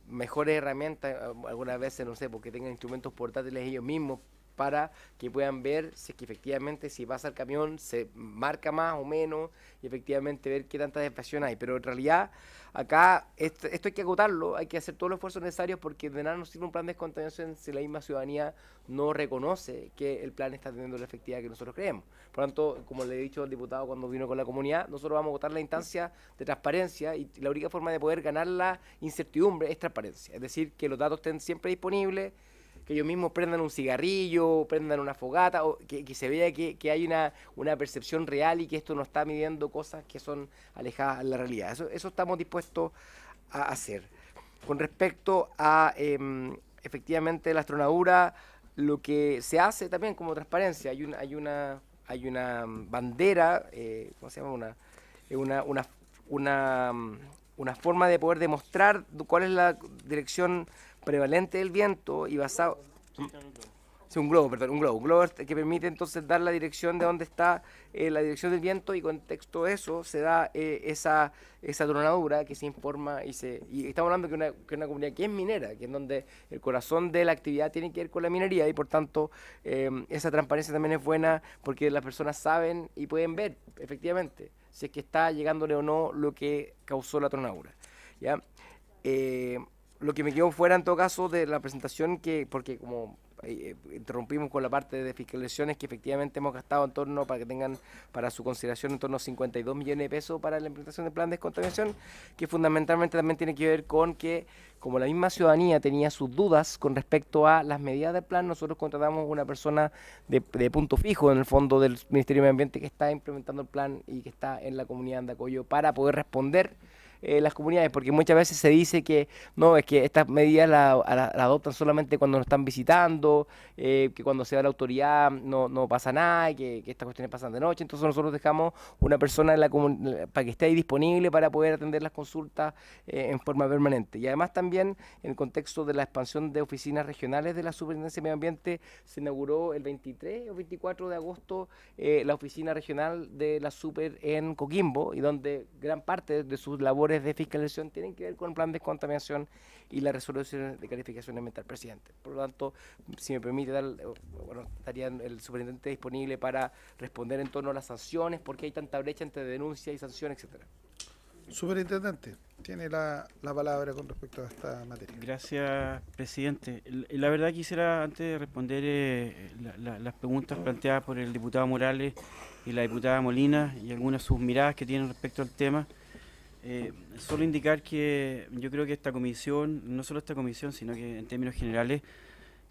mejores herramientas, algunas veces, no sé, porque tengan instrumentos portátiles ellos mismos, para que puedan ver si es que efectivamente si pasa el camión se marca más o menos y efectivamente ver qué tanta desviación hay. Pero en realidad acá esto hay que agotarlo, hay que hacer todos los esfuerzos necesarios porque de nada nos sirve un plan de descontaminación si la misma ciudadanía no reconoce que el plan está teniendo la efectividad que nosotros creemos. Por lo tanto, como le he dicho al diputado cuando vino con la comunidad, nosotros vamos a agotar la instancia de transparencia y la única forma de poder ganar la incertidumbre es transparencia. Es decir, que los datos estén siempre disponibles, que ellos mismos prendan un cigarrillo, prendan una fogata, o que se vea que hay una percepción real y que esto no está midiendo cosas que son alejadas de la realidad. Eso estamos dispuestos a hacer. Con respecto a efectivamente la astronadura, lo que se hace también como transparencia, hay una bandera, ¿cómo se llama? Una forma de poder demostrar cuál es la dirección prevalente del viento y basado... Sí, un globo que permite entonces dar la dirección de dónde está la dirección del viento y con texto de eso se da esa tronadura que se informa y estamos hablando que una comunidad que es minera, que es donde el corazón de la actividad tiene que ver con la minería y por tanto esa transparencia también es buena porque las personas saben y pueden ver efectivamente si es que está llegándole o no lo que causó la tronadura, ¿ya? Lo que me quedó fuera en todo caso de la presentación, porque como interrumpimos con la parte de fiscalizaciones, que efectivamente hemos gastado en torno, para que tengan para su consideración, en torno a 52 millones de pesos para la implementación del plan de descontaminación, que fundamentalmente también tiene que ver con que, como la misma ciudadanía tenía sus dudas con respecto a las medidas del plan, nosotros contratamos una persona de punto fijo en el fondo del Ministerio de Medio Ambiente que está implementando el plan y que está en la comunidad de Andacollo para poder responder las comunidades, porque muchas veces se dice que no, es que estas medidas la adoptan solamente cuando nos están visitando, que cuando se va la autoridad no pasa nada, que estas cuestiones pasan de noche. Entonces nosotros dejamos una persona en la para que esté ahí disponible para poder atender las consultas en forma permanente. Y además también en el contexto de la expansión de oficinas regionales de la Superintendencia de Medio Ambiente se inauguró el 23 o 24 de agosto la oficina regional de la Super en Coquimbo, y donde gran parte de sus labores de fiscalización tienen que ver con el plan de descontaminación y la resolución de calificación ambiental, presidente. Por lo tanto, si me permite, estaría el superintendente disponible para responder en torno a las sanciones, porque hay tanta brecha entre denuncia y sanción, etcétera. Superintendente, tiene la palabra con respecto a esta materia. Gracias, presidente. La verdad quisiera, antes de responder las preguntas planteadas por el diputado Morales y la diputada Molina y algunas de sus miradas que tienen respecto al tema, solo indicar que yo creo que esta comisión, no solo esta comisión, sino que en términos generales,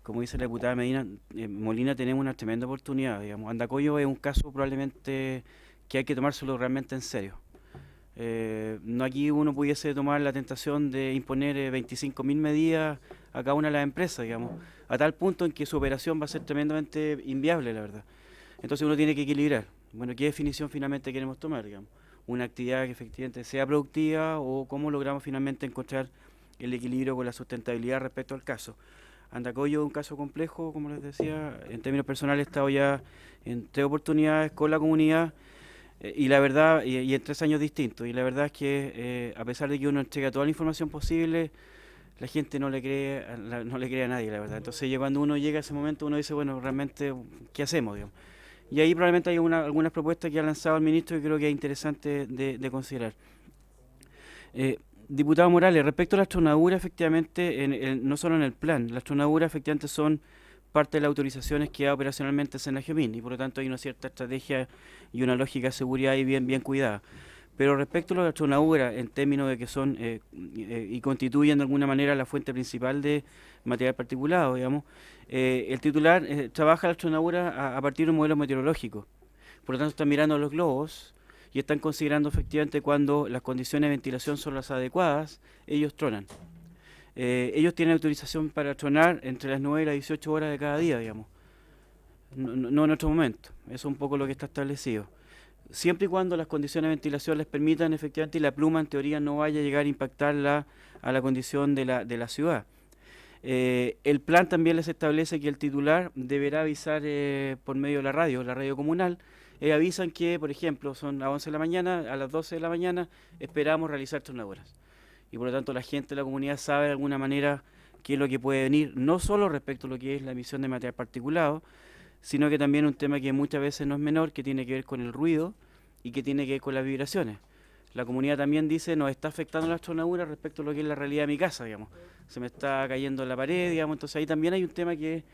como dice la diputada Molina, tenemos una tremenda oportunidad. Digamos, Andacollo es un caso probablemente que hay que tomárselo realmente en serio. No aquí uno pudiese tomar la tentación de imponer 25.000 medidas a cada una de las empresas, digamos, a tal punto en que su operación va a ser tremendamente inviable, la verdad. Entonces uno tiene que equilibrar. Bueno, ¿qué definición finalmente queremos tomar, digamos? Una actividad que efectivamente sea productiva o cómo logramos finalmente encontrar el equilibrio con la sustentabilidad respecto al caso. Andacollo es un caso complejo, como les decía, en términos personales he estado ya en 3 oportunidades con la comunidad y la verdad, y en 3 años distintos, y la verdad es que a pesar de que uno entrega toda la información posible, la gente no le cree a nadie, la verdad. Entonces cuando uno llega a ese momento uno dice, bueno, realmente, ¿qué hacemos, digamos? Y ahí probablemente hay algunas propuestas que ha lanzado el ministro que creo que es interesante de considerar. Diputado Morales, respecto a la astronadura, efectivamente, no solo en el plan, las astronaduras efectivamente son parte de las autorizaciones que da operacionalmente Senagiomín y por lo tanto hay una cierta estrategia y una lógica de seguridad ahí bien cuidada. Pero respecto a las astronaduras, en términos de que son y constituyen de alguna manera la fuente principal de material particulado, digamos, el titular trabaja la astronadura a partir de un modelo meteorológico. Por lo tanto, están mirando los globos y están considerando efectivamente cuando las condiciones de ventilación son las adecuadas, ellos tronan. Ellos tienen autorización para tronar entre las 9 y las 18 horas de cada día, digamos. No en otro momento. Eso es un poco lo que está establecido. Siempre y cuando las condiciones de ventilación les permitan efectivamente y la pluma en teoría no vaya a llegar a impactar a la condición de la ciudad. El plan también les establece que el titular deberá avisar por medio de la radio comunal. Avisan que, por ejemplo, son a 11 de la mañana, a las 12 de la mañana esperamos realizar tronaduras. Y por lo tanto la gente de la comunidad sabe de alguna manera qué es lo que puede venir, no solo respecto a lo que es la emisión de material particulado, sino que también un tema que muchas veces no es menor, que tiene que ver con el ruido y que tiene que ver con las vibraciones. La comunidad también dice, nos está afectando la astronadura respecto a lo que es la realidad de mi casa, digamos. Se me está cayendo en la pared, digamos, entonces ahí también hay un tema que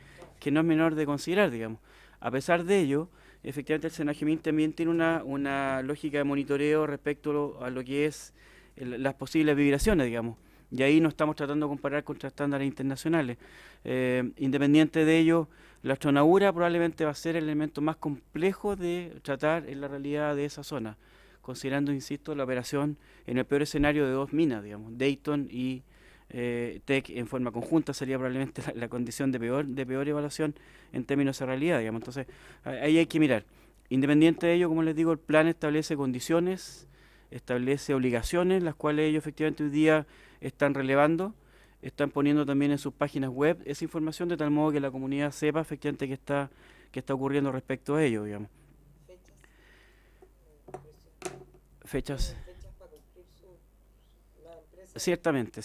no es menor de considerar, digamos. A pesar de ello, efectivamente el Senagiomín también tiene una lógica de monitoreo respecto a lo que es las posibles vibraciones, digamos. Y ahí no estamos tratando de comparar contra estándares internacionales. Independiente de ello, la astronadura probablemente va a ser el elemento más complejo de tratar en la realidad de esa zona, considerando, insisto, la operación en el peor escenario de 2 minas, digamos, Dayton y TEC en forma conjunta sería probablemente la condición de peor evaluación en términos de realidad, digamos. Entonces, ahí hay que mirar. Independiente de ello, como les digo, el plan establece condiciones, establece obligaciones, las cuales ellos efectivamente hoy día están relevando, están poniendo también en sus páginas web esa información de tal modo que la comunidad sepa efectivamente qué está ocurriendo respecto a ello, digamos. Fechas. Ciertamente.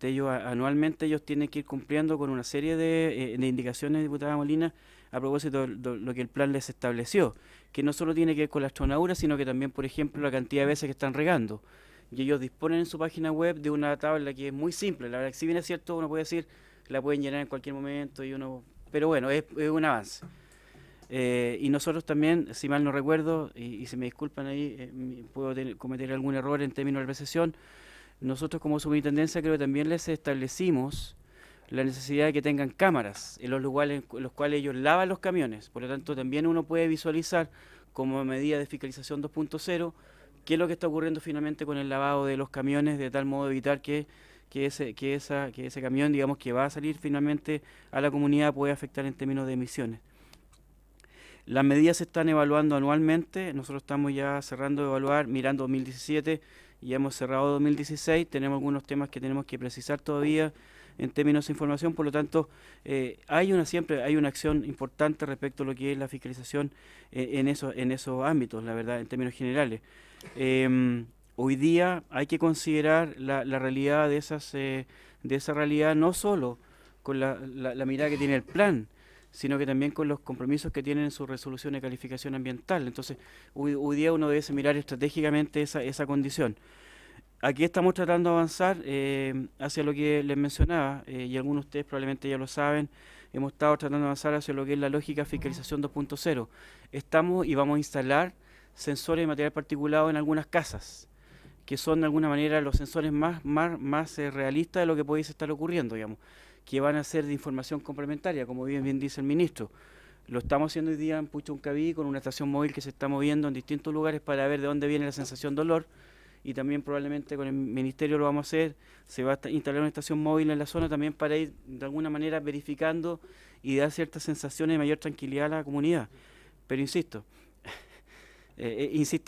Ellos anualmente tienen que ir cumpliendo con una serie de indicaciones, diputada Molina, a propósito de lo que el plan les estableció, que no solo tiene que ver con la astronadura, sino que también, por ejemplo, la cantidad de veces que están regando. Y ellos disponen en su página web de una tabla que es muy simple. La verdad que si bien es cierto, uno puede decir, la pueden llenar en cualquier momento, pero bueno, es un avance. Y nosotros también, si mal no recuerdo, y si me disculpan ahí, puedo cometer algún error en términos de recesión, nosotros como superintendencia creo que también les establecimos la necesidad de que tengan cámaras en los lugares en los cuales ellos lavan los camiones. Por lo tanto, también uno puede visualizar como medida de fiscalización 2.0 qué es lo que está ocurriendo finalmente con el lavado de los camiones, de tal modo de evitar que ese camión, digamos, que va a salir finalmente a la comunidad puede afectar en términos de emisiones. Las medidas se están evaluando anualmente. Nosotros estamos ya cerrando de evaluar, mirando 2017, y hemos cerrado 2016. Tenemos algunos temas que tenemos que precisar todavía en términos de información. Por lo tanto, siempre hay una acción importante respecto a lo que es la fiscalización en esos ámbitos, la verdad, en términos generales. Hoy día hay que considerar la realidad de esa realidad, no solo con la mirada que tiene el plan, sino que también con los compromisos que tienen en su resolución de calificación ambiental. Entonces, hoy día uno debe mirar estratégicamente esa condición. Aquí estamos tratando de avanzar hacia lo que les mencionaba, y algunos de ustedes probablemente ya lo saben, hemos estado tratando de avanzar hacia lo que es la lógica fiscalización 2.0. Estamos y vamos a instalar sensores de material particulado en algunas casas, que son de alguna manera los sensores más realistas de lo que puede estar ocurriendo, digamos, que van a ser de información complementaria, como bien dice el ministro. Lo estamos haciendo hoy día en Puchuncaví con una estación móvil que se está moviendo en distintos lugares para ver de dónde viene la sensación de olor, y también probablemente con el Ministerio lo vamos a hacer. Se va a instalar una estación móvil en la zona también para ir de alguna manera verificando y dar ciertas sensaciones de mayor tranquilidad a la comunidad. Pero insisto,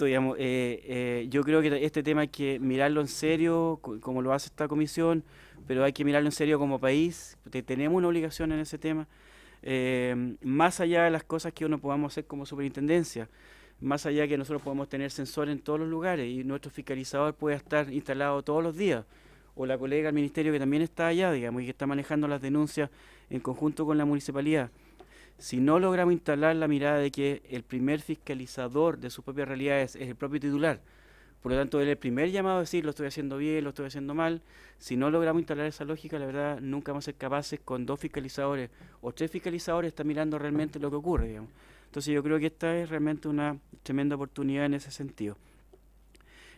digamos, yo creo que este tema hay que mirarlo en serio, como lo hace esta comisión, pero hay que mirarlo en serio como país. Tenemos una obligación en ese tema, más allá de las cosas que uno podamos hacer como superintendencia, más allá que nosotros podemos tener sensores en todos los lugares y nuestro fiscalizador puede estar instalado todos los días, o la colega del ministerio que también está allá, digamos, y que está manejando las denuncias en conjunto con la municipalidad. Si no logramos instalar la mirada de que el primer fiscalizador de su propia realidad es el propio titular, por lo tanto, él es el primer llamado a decir lo estoy haciendo bien, lo estoy haciendo mal. Si no logramos instalar esa lógica, la verdad, nunca vamos a ser capaces con 2 fiscalizadores o 3 fiscalizadores estar mirando realmente lo que ocurre, digamos. Entonces yo creo que esta es realmente una tremenda oportunidad en ese sentido.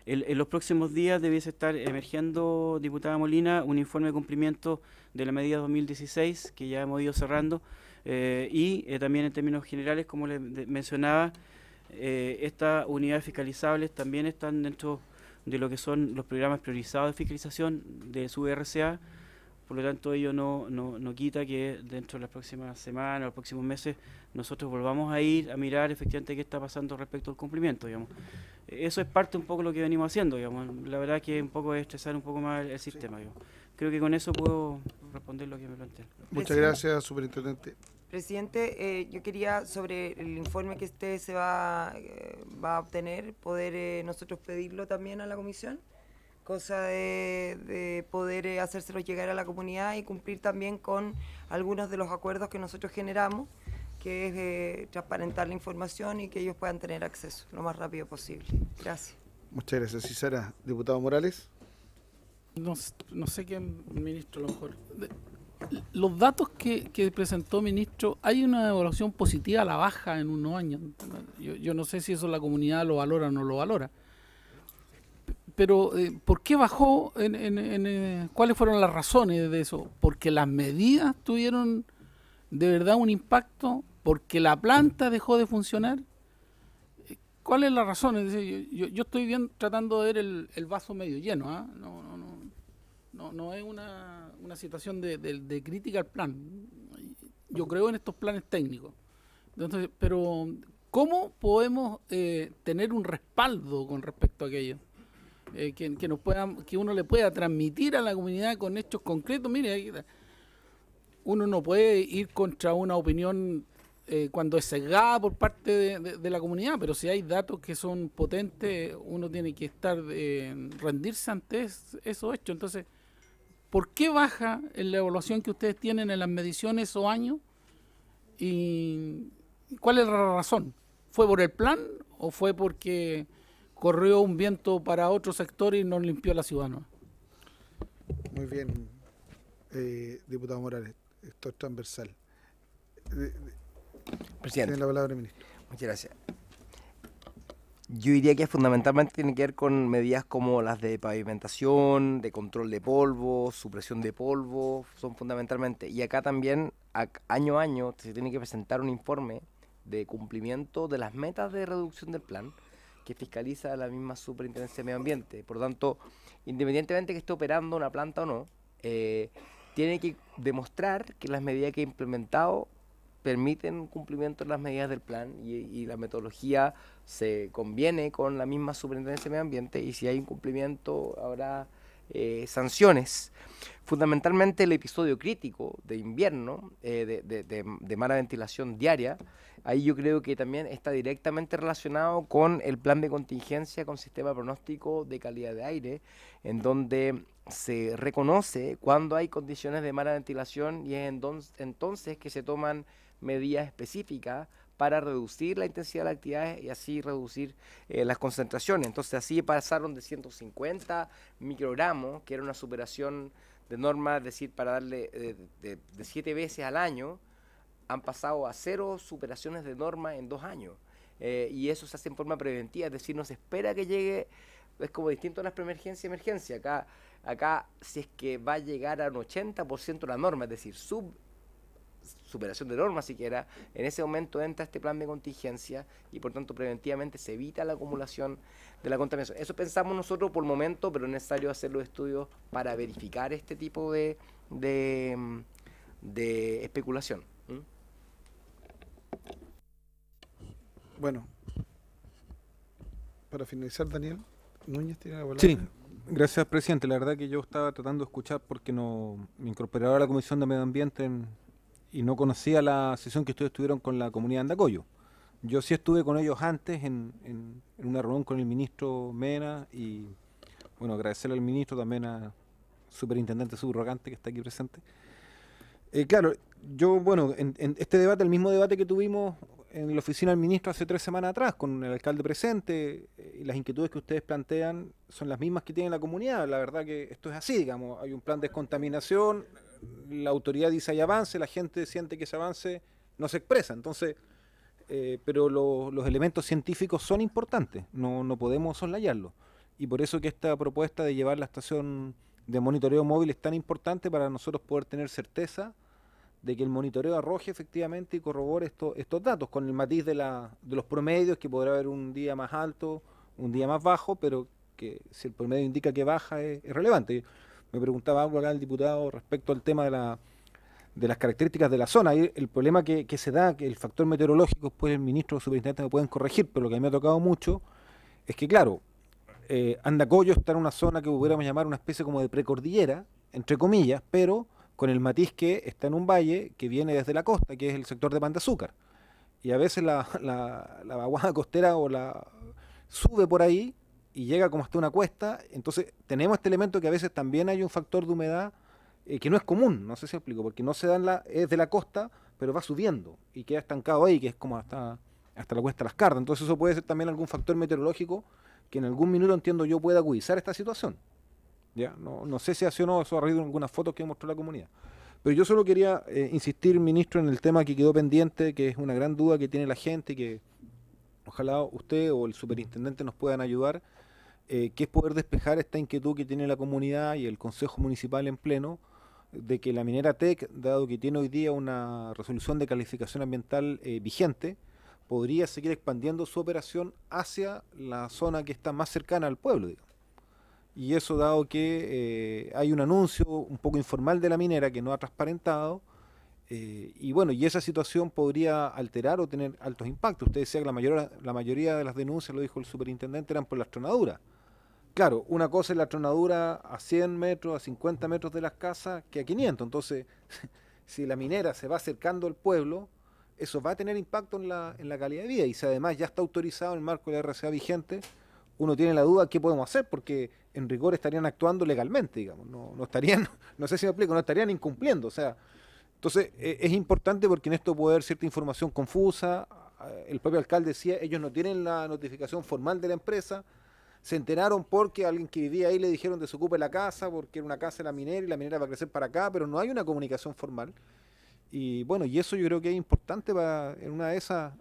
En los próximos días debiese estar emergiendo, diputada Molina, un informe de cumplimiento de la medida 2016 que ya hemos ido cerrando, y también en términos generales, como les mencionaba, estas unidades fiscalizables también están dentro de lo que son los programas priorizados de fiscalización de su RCA. Por lo tanto, ello no quita que dentro de las próximas semanas o los próximos meses nosotros volvamos a ir a mirar efectivamente qué está pasando respecto al cumplimiento, digamos. Eso es parte un poco de lo que venimos haciendo, digamos. La verdad que un poco es estresar un poco más el sistema, digamos. Creo que con eso puedo responder lo que me plantean. Muchas gracias, superintendente. Presidente, yo quería, sobre el informe que usted se va a obtener, poder nosotros pedirlo también a la comisión, cosa de poder hacérselo llegar a la comunidad y cumplir también con algunos de los acuerdos que nosotros generamos, que es transparentar la información y que ellos puedan tener acceso lo más rápido posible. Gracias. Muchas gracias, sí, Sara. Diputado Morales. No sé qué ministro, a lo mejor. Los datos que presentó ministro, hay una evaluación positiva a la baja en unos años. Yo no sé si eso la comunidad lo valora o no lo valora. Pero, ¿por qué bajó? ¿Cuáles fueron las razones de eso? ¿Porque las medidas tuvieron de verdad un impacto? ¿Porque la planta dejó de funcionar? ¿Cuál es la razón? Es decir, yo estoy bien tratando de ver el vaso medio lleno, ¿ah? No es una situación de crítica al plan. Yo creo en estos planes técnicos. Entonces, pero ¿cómo podemos tener un respaldo con respecto a aquello? Que uno le pueda transmitir a la comunidad con hechos concretos. Mire, uno no puede ir contra una opinión cuando es sesgada por parte de la comunidad, pero si hay datos que son potentes, uno tiene que rendirse ante esos hechos. Entonces, ¿por qué baja en la evaluación que ustedes tienen en las mediciones o años? ¿Y cuál es la razón? ¿Fue por el plan o fue porque corrió un viento para otro sector y nos limpió la ciudad? ¿No? Muy bien, diputado Morales. Esto es transversal. Presidente. Tiene la palabra, ministro. Muchas gracias. Yo diría que fundamentalmente tiene que ver con medidas como las de pavimentación, de control de polvo, supresión de polvo, son fundamentalmente. Y acá también, año a año, se tiene que presentar un informe de cumplimiento de las metas de reducción del plan que fiscaliza la misma Superintendencia de Medio Ambiente. Por lo tanto, independientemente que esté operando una planta o no, tiene que demostrar que las medidas que ha implementado permiten cumplimiento de las medidas del plan y la metodología se conviene con la misma Superintendencia de Medio Ambiente, y si hay incumplimiento habrá sanciones. Fundamentalmente el episodio crítico de invierno, de mala ventilación diaria, ahí yo creo que también está directamente relacionado con el plan de contingencia con sistema de pronóstico de calidad de aire, en donde se reconoce cuando hay condiciones de mala ventilación y es entonces que se toman medidas específicas para reducir la intensidad de las actividades y así reducir las concentraciones. Entonces así pasaron de 150 microgramos, que era una superación de norma, es decir, para darle de 7 veces al año, han pasado a 0 superaciones de norma en 2 años. Y eso se hace en forma preventiva, es decir, no se espera que llegue, es como distinto a las preemergencia y emergencia. Acá si es que va a llegar a un 80% la norma, es decir, superación de normas siquiera, en ese momento entra este plan de contingencia y por tanto preventivamente se evita la acumulación de la contaminación. Eso pensamos nosotros por el momento, pero es necesario hacer los estudios para verificar este tipo de especulación. Bueno, para finalizar, Daniel Núñez tiene la palabra. Sí, gracias, presidente. La verdad que yo estaba tratando de escuchar porque no me incorporé a la Comisión de Medio Ambiente y no conocía la sesión que ustedes tuvieron con la comunidad de Andacollo. Yo sí estuve con ellos antes en una reunión con el ministro Mena y, bueno, agradecerle al ministro, también al superintendente subrogante que está aquí presente. Claro, yo, bueno, en este debate, el mismo debate que tuvimos en la oficina del ministro hace 3 semanas atrás, con el alcalde presente, y las inquietudes que ustedes plantean son las mismas que tiene la comunidad. La verdad que esto es así, digamos, hay un plan de descontaminación, la autoridad dice hay avance, la gente siente que ese avance no se expresa. Entonces, pero los elementos científicos son importantes, no podemos soslayarlos. Y por eso que esta propuesta de llevar la estación de monitoreo móvil es tan importante para nosotros poder tener certeza de que el monitoreo arroje efectivamente y corrobore estos datos, con el matiz de los promedios, que podrá haber un día más alto, un día más bajo, pero que si el promedio indica que baja es relevante. Me preguntaba algo acá el diputado respecto al tema de las características de la zona. Y el problema que se da, que el factor meteorológico, después el ministro o el superintendente me pueden corregir, pero lo que a mí me ha tocado mucho es que, claro, Andacollo está en una zona que pudiéramos llamar una especie como de precordillera, entre comillas, pero con el matiz que está en un valle que viene desde la costa, que es el sector de Pan de Azúcar. Y a veces la vaguada costera sube por ahí y llega como hasta una cuesta. Entonces tenemos este elemento que a veces también hay un factor de humedad que no es común, no sé si explico, porque no se da es de la costa, pero va subiendo y queda estancado ahí, que es como hasta la cuesta de Las Cardas. Entonces eso puede ser también algún factor meteorológico que en algún minuto, entiendo yo, pueda agudizar esta situación. ¿Ya? No sé si hace o no, eso ha raído en algunas fotos que mostró la comunidad. Pero yo solo quería insistir, ministro, en el tema que quedó pendiente, que es una gran duda que tiene la gente, que ojalá usted o el superintendente nos puedan ayudar, que es poder despejar esta inquietud que tiene la comunidad y el Consejo Municipal en pleno, de que la minera TEC, dado que tiene hoy día una resolución de calificación ambiental vigente, podría seguir expandiendo su operación hacia la zona que está más cercana al pueblo, digamos. Y eso dado que hay un anuncio un poco informal de la minera que no ha transparentado, y bueno, y esa situación podría alterar o tener altos impactos. Usted decía que la mayoría de las denuncias, lo dijo el superintendente, eran por las tronaduras. Claro, una cosa es la tronadura a 100 metros, a 50 metros de las casas, que a 500. Entonces, si la minera se va acercando al pueblo, eso va a tener impacto en la calidad de vida. Y si además ya está autorizado en el marco de la RCA vigente, uno tiene la duda qué podemos hacer, porque en rigor estarían actuando legalmente, digamos, no estarían, no sé si me explico, no estarían incumpliendo, o sea, entonces es importante porque en esto puede haber cierta información confusa. El propio alcalde decía, ellos no tienen la notificación formal de la empresa, se enteraron porque alguien que vivía ahí le dijeron desocupe la casa, porque era una casa de la minera y la minera va a crecer para acá, pero no hay una comunicación formal, y bueno, y eso yo creo que es importante para, en una de esas,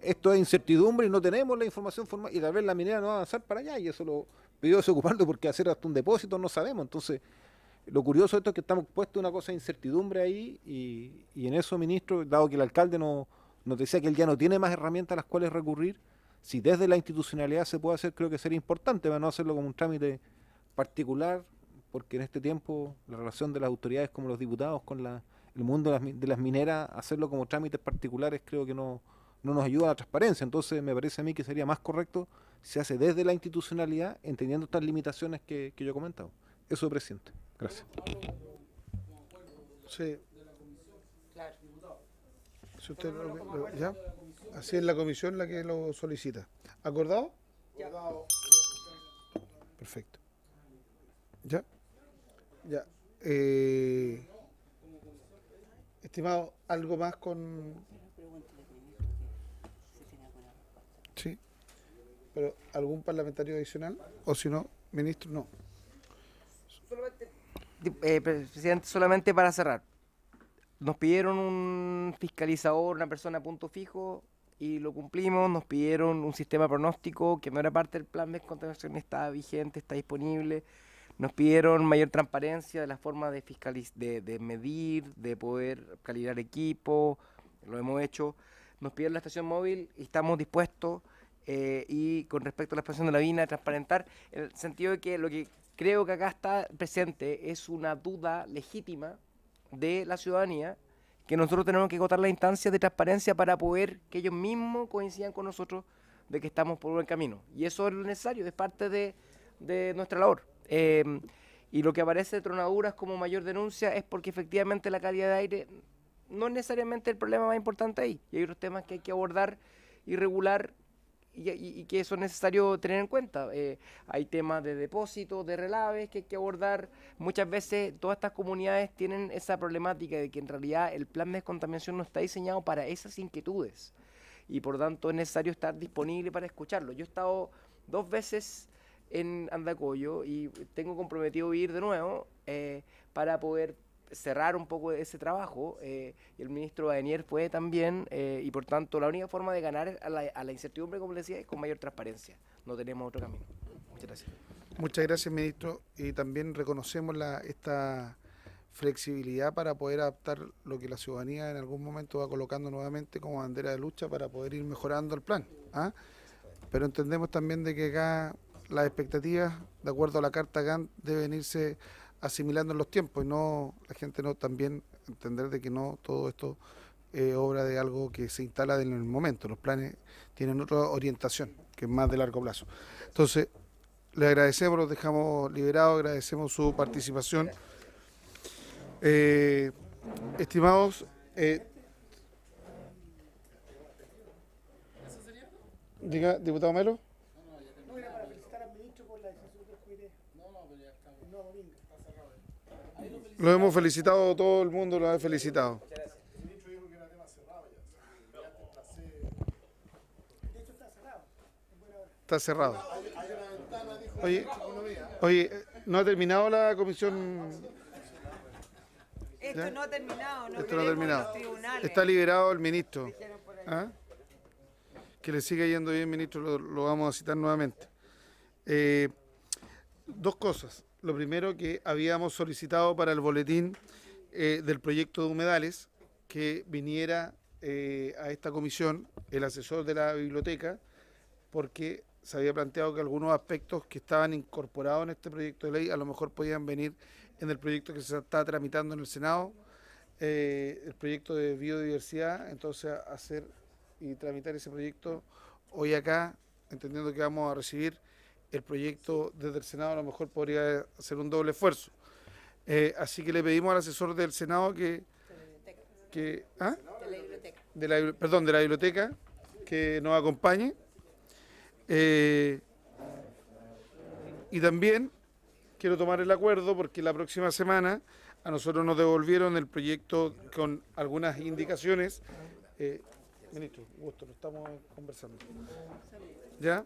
esto es incertidumbre y no tenemos la información formal y tal vez la minera no va a avanzar para allá y eso lo pidió desocupando porque hacer hasta un depósito no sabemos. Entonces, lo curioso de esto es que estamos puestos una cosa de incertidumbre ahí y en eso, ministro, dado que el alcalde nos decía que él ya no tiene más herramientas a las cuales recurrir, si desde la institucionalidad se puede hacer, creo que sería importante para no hacerlo como un trámite particular, porque en este tiempo la relación de las autoridades como los diputados con el mundo de las mineras, hacerlo como trámites particulares creo que no nos ayuda a la transparencia. Entonces me parece a mí que sería más correcto si se hace desde la institucionalidad, entendiendo estas limitaciones que yo he comentado. Eso, presidente. Gracias. Sí. Si usted ¿ya? Así es la comisión la que lo solicita. ¿Acordado? Ya. Perfecto. ¿Ya? Ya. Estimado, ¿algo más con...? Sí. ¿Pero algún parlamentario adicional? O si no, ministro, no. Presidente, solamente para cerrar. Nos pidieron un fiscalizador, una persona a punto fijo, y lo cumplimos. Nos pidieron un sistema pronóstico que no era parte del plan de descontaminación, estaba vigente, está disponible. Nos pidieron mayor transparencia de la forma de de medir, de poder calibrar equipo, lo hemos hecho. Nos pidieron la estación móvil y estamos dispuestos, y con respecto a la expansión de la mina, transparentar, en el sentido de que lo que creo que acá está presente es una duda legítima de la ciudadanía, que nosotros tenemos que agotar las instancias de transparencia para poder que ellos mismos coincidan con nosotros de que estamos por buen camino. Y eso es lo necesario, es parte de nuestra labor. Y lo que aparece de tronaduras como mayor denuncia es porque efectivamente la calidad de aire no es necesariamente el problema más importante ahí. Y hay otros temas que hay que abordar y regular y que eso es necesario tener en cuenta. Hay temas de depósitos, de relaves que hay que abordar. Muchas veces todas estas comunidades tienen esa problemática de que en realidad el plan de descontaminación no está diseñado para esas inquietudes. Y por tanto es necesario estar disponible para escucharlo. Yo he estado 2 veces en Andacollo y tengo comprometido ir de nuevo para poder cerrar un poco ese trabajo, y el ministro Badenier puede también, y por tanto la única forma de ganar a la incertidumbre, como les decía, es con mayor transparencia. No tenemos otro camino. Muchas gracias. Muchas gracias, ministro, y también reconocemos esta flexibilidad para poder adaptar lo que la ciudadanía en algún momento va colocando nuevamente como bandera de lucha para poder ir mejorando el plan, ¿ah? Pero entendemos también de que acá las expectativas, de acuerdo a la Carta Gantt, deben irse asimilando en los tiempos y no la gente no también entender de que no todo esto es obra de algo que se instala en el momento. Los planes tienen otra orientación que es más de largo plazo. Entonces, le agradecemos, los dejamos liberados, agradecemos su participación. Estimados, diga, diputado Melo. Lo hemos felicitado, todo el mundo lo ha felicitado. Está cerrado. Oye, ¿no ha terminado la comisión? Esto no ha terminado, no Esto no ha terminado. los tribunales. Está liberado el ministro. ¿Ah? Que le siga yendo bien, ministro, lo vamos a citar nuevamente. 2 cosas. Lo primero, que habíamos solicitado para el boletín del proyecto de humedales que viniera a esta comisión el asesor de la biblioteca, porque se había planteado que algunos aspectos que estaban incorporados en este proyecto de ley a lo mejor podían venir en el proyecto que se está tramitando en el Senado, el proyecto de biodiversidad. Entonces, hacer y tramitar ese proyecto hoy acá, entendiendo que vamos a recibir el proyecto desde el Senado, a lo mejor podría hacer un doble esfuerzo. Así que le pedimos al asesor del Senado de la biblioteca, que nos acompañe. Y también quiero tomar el acuerdo porque la próxima semana a nosotros nos devolvieron el proyecto con algunas indicaciones. Ministro, gusto, lo estamos conversando. ¿Ya?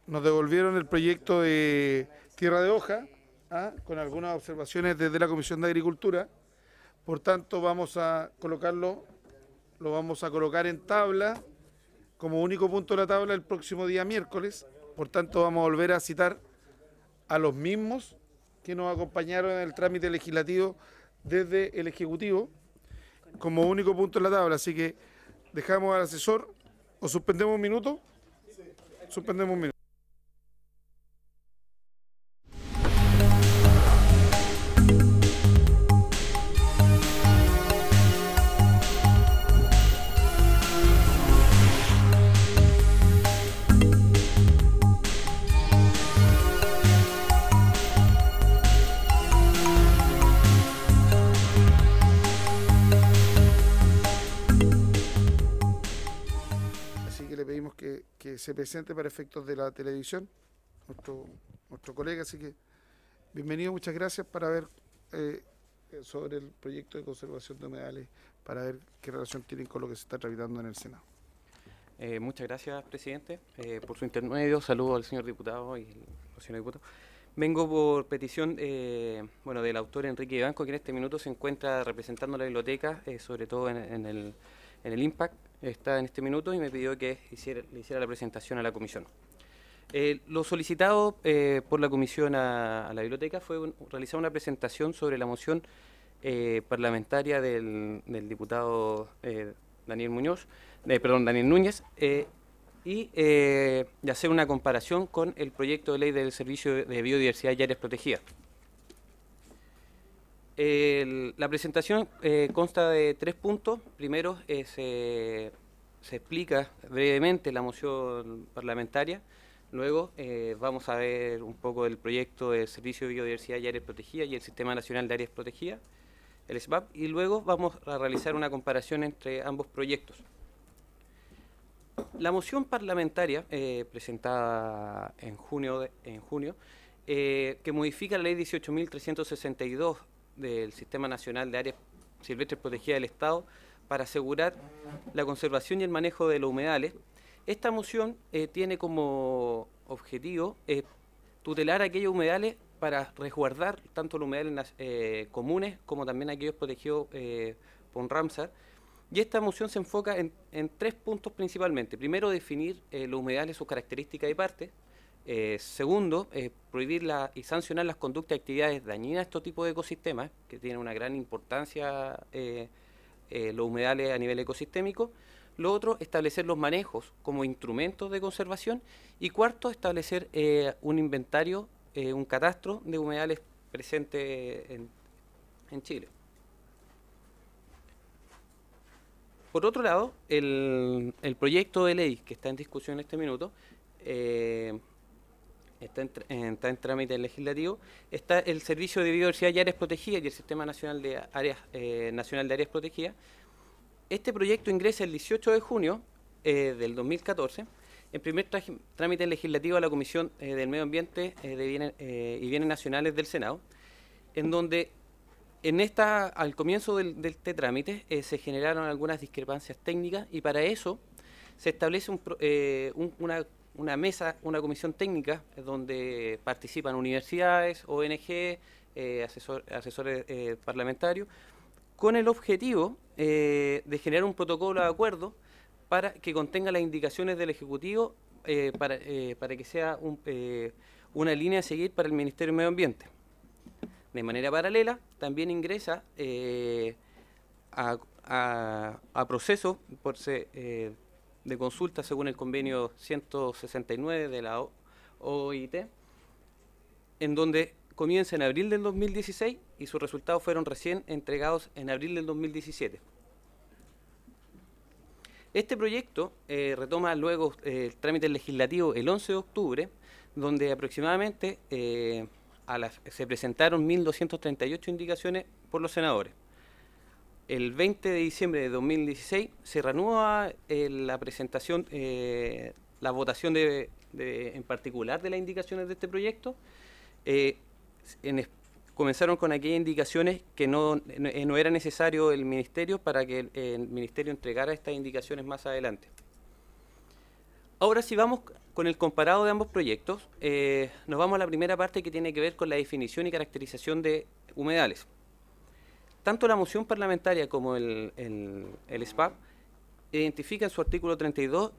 Nos devolvieron el proyecto de tierra de hoja, con algunas observaciones desde la Comisión de Agricultura. Por tanto, vamos a colocarlo, lo vamos a colocar en tabla, como único punto de la tabla el próximo día miércoles. Por tanto, vamos a volver a citar a los mismos que nos acompañaron en el trámite legislativo desde el Ejecutivo, como único punto en la tabla. Así que dejamos al asesor, o suspendemos un minuto. Suspendemos un minuto. Que se presente para efectos de la televisión, nuestro colega, así que bienvenido, muchas gracias, para ver sobre el proyecto de conservación de humedales, para ver qué relación tienen con lo que se está tramitando en el Senado. Muchas gracias, presidente. Por su intermedio, saludo al señor diputado y al señor diputado. Vengo por petición del autor Enrique Ibanco, que en este minuto se encuentra representando la biblioteca, sobre todo en el IMPACT. Está en este minuto y me pidió que le hiciera la presentación a la comisión. Lo solicitado por la comisión a la biblioteca fue realizar una presentación sobre la moción parlamentaria del diputado Daniel Núñez, y hacer una comparación con el proyecto de ley del Servicio de Biodiversidad y Áreas Protegidas. La presentación consta de 3 puntos. Primero, se explica brevemente la moción parlamentaria. Luego vamos a ver un poco del proyecto del Servicio de Biodiversidad y Áreas Protegidas y el Sistema Nacional de Áreas Protegidas, el SBAP, y luego vamos a realizar una comparación entre ambos proyectos. La moción parlamentaria presentada en junio, que modifica la ley 18.362 del Sistema Nacional de Áreas Silvestres Protegidas del Estado para asegurar la conservación y el manejo de los humedales. Esta moción tiene como objetivo tutelar aquellos humedales para resguardar tanto los humedales comunes como también aquellos protegidos por Ramsar. Y esta moción se enfoca en 3 puntos principalmente. Primero, definir los humedales, sus características y partes. Segundo, prohibir y sancionar las conductas y actividades dañinas a estos tipos de ecosistemas, que tienen una gran importancia los humedales a nivel ecosistémico. Lo otro, establecer los manejos como instrumentos de conservación. Y cuarto, establecer un inventario, un catastro de humedales presentes en Chile. Por otro lado, el proyecto de ley que está en discusión en este minuto, está en trámite legislativo, está el Servicio de Biodiversidad y Áreas Protegidas y el Sistema Nacional de Áreas Protegidas. Este proyecto ingresa el 18 de junio del 2014 en primer trámite legislativo a la Comisión del Medio Ambiente y Bienes Nacionales del Senado, en donde al comienzo de este trámite se generaron algunas discrepancias técnicas, y para eso se establece una comisión técnica donde participan universidades, ONG, asesores parlamentarios, con el objetivo de generar un protocolo de acuerdo para que contenga las indicaciones del Ejecutivo para que sea una línea a seguir para el Ministerio del Medio Ambiente. De manera paralela, también ingresa a proceso de consulta según el convenio 169 de la OIT, en donde comienza en abril del 2016 y sus resultados fueron recién entregados en abril del 2017. Este proyecto retoma luego el trámite legislativo el 11 de octubre, donde aproximadamente se presentaron 1.238 indicaciones por los senadores. El 20 de diciembre de 2016 se reanuda la presentación, la votación en particular de las indicaciones de este proyecto. Comenzaron con aquellas indicaciones que no era necesario el Ministerio para que el Ministerio entregara estas indicaciones más adelante. Ahora, si vamos con el comparado de ambos proyectos, nos vamos a la primera parte, que tiene que ver con la definición y caracterización de humedales. Tanto la moción parlamentaria como el SPAP identifica en su artículo 32,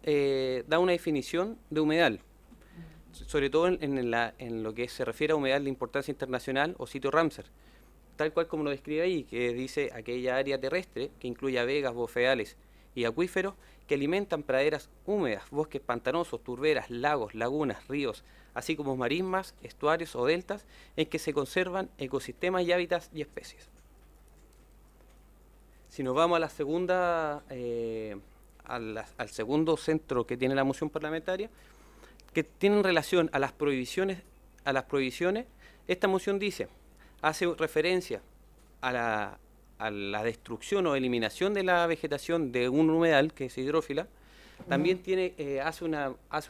da una definición de humedal, sobre todo en lo que se refiere a humedal de importancia internacional o sitio Ramsar, tal cual como lo describe ahí, que dice aquella área terrestre que incluye vegas, bofedales y acuíferos que alimentan praderas húmedas, bosques pantanosos, turberas, lagos, lagunas, ríos, así como marismas, estuarios o deltas, en que se conservan ecosistemas y hábitats y especies. Si nos vamos a la segunda, al segundo centro que tiene la moción parlamentaria, que tienen relación a las prohibiciones, esta moción hace referencia a la destrucción o eliminación de la vegetación de un humedal que es hidrófila. También hace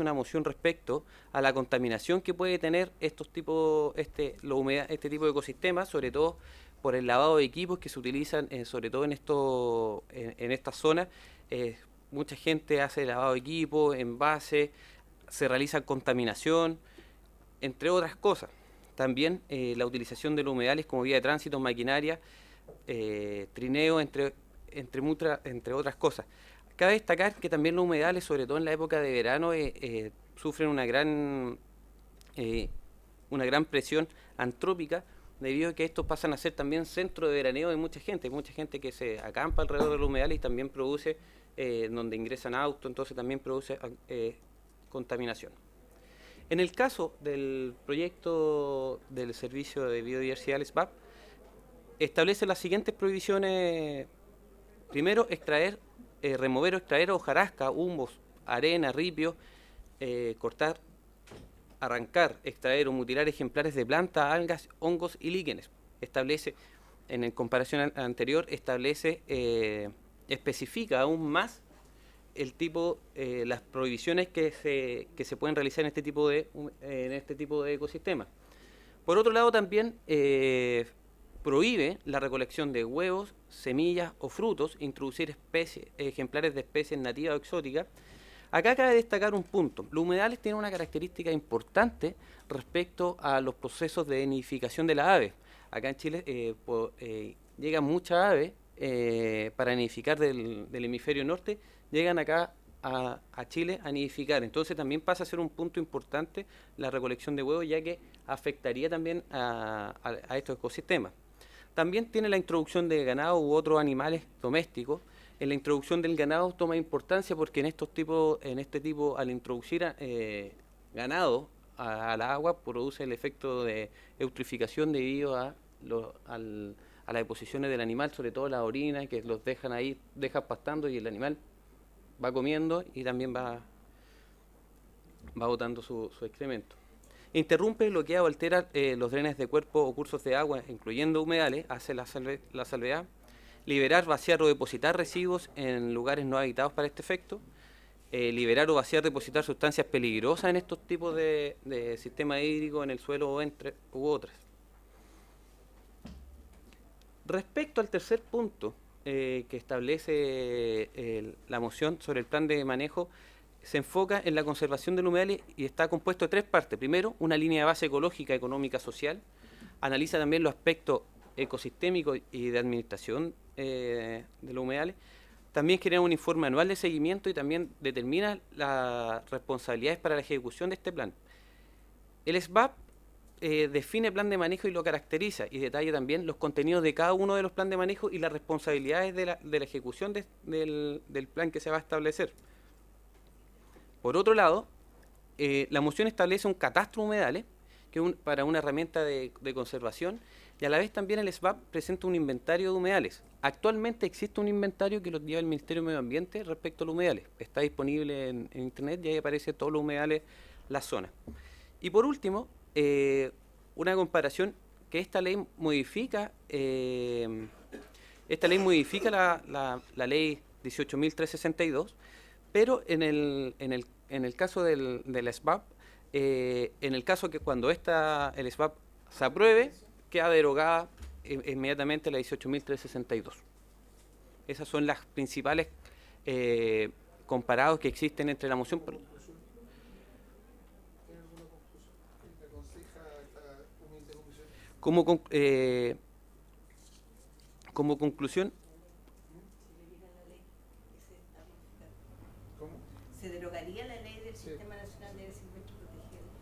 una moción respecto a la contaminación que puede tener este tipo de ecosistemas, sobre todo por el lavado de equipos que se utilizan, sobre todo en estas zonas. Mucha gente hace lavado de equipo, envase, se realiza contaminación, entre otras cosas. También la utilización de los humedales como vía de tránsito, maquinaria, trineo, entre otras cosas. Cabe destacar que también los humedales, sobre todo en la época de verano, sufren una gran presión antrópica, debido a que estos pasan a ser también centro de veraneo de mucha gente que se acampa alrededor de los humedales y también produce, donde ingresan autos, entonces también produce contaminación. En el caso del proyecto del Servicio de Biodiversidad, el SBAP, establece las siguientes prohibiciones. Primero, remover o extraer hojarasca, humus, arena, ripio, cortar, arrancar, extraer o mutilar ejemplares de plantas, algas, hongos y líquenes. Establece, en comparación anterior, especifica aún más el tipo, las prohibiciones que se pueden realizar en este tipo de ecosistemas. Por otro lado, también prohíbe la recolección de huevos, semillas o frutos, introducir ejemplares de especies nativas o exóticas. Acá cabe destacar un punto. Los humedales tienen una característica importante respecto a los procesos de nidificación de las aves. Acá en Chile llegan muchas aves para nidificar del hemisferio norte, llegan acá a Chile a nidificar. Entonces también pasa a ser un punto importante la recolección de huevos, ya que afectaría también a estos ecosistemas. También tiene la introducción de ganado u otros animales domésticos. En la introducción del ganado toma importancia porque en este tipo, al introducir ganado a la agua, produce el efecto de eutrificación debido a las deposiciones del animal, sobre todo la orina, que los dejan ahí, dejan pastando y el animal va comiendo y también va botando su excremento. Interrumpe, bloquea o altera los drenes de cuerpo o cursos de agua, incluyendo humedales, hace la salvedad. Liberar, vaciar o depositar residuos en lugares no habitados para este efecto. Liberar o vaciar, depositar sustancias peligrosas en estos tipos de sistema hídrico, en el suelo u otras. Respecto al tercer punto que establece la moción sobre el plan de manejo, se enfoca en la conservación del humedal y está compuesto de tres partes. Primero, una línea de base ecológica, económica, social. Analiza también los aspectos ecosistémicos y de administración de los humedales. También genera un informe anual de seguimiento y también determina las responsabilidades para la ejecución de este plan. El SBAP define el plan de manejo y lo caracteriza y detalla también los contenidos de cada uno de los planes de manejo y las responsabilidades de la ejecución del plan que se va a establecer. Por otro lado, la moción establece un catastro de humedales para una herramienta de conservación, y a la vez también el SBAP presenta un inventario de humedales. Actualmente existe un inventario que lo lleva el Ministerio de Medio Ambiente respecto a los humedales. Está disponible en internet y ahí aparece todos los humedales, las zonas. Y por último, una comparación que esta ley modifica la ley 18.362, pero en el caso del SBAP, en el caso que cuando el SBAP se apruebe, queda derogada inmediatamente la 18.362. Esas son las principales comparados que existen entre la moción. Como conclusión, ¿se derogaría la ley del Sistema Nacional de Áreas Silvestres Protegidas?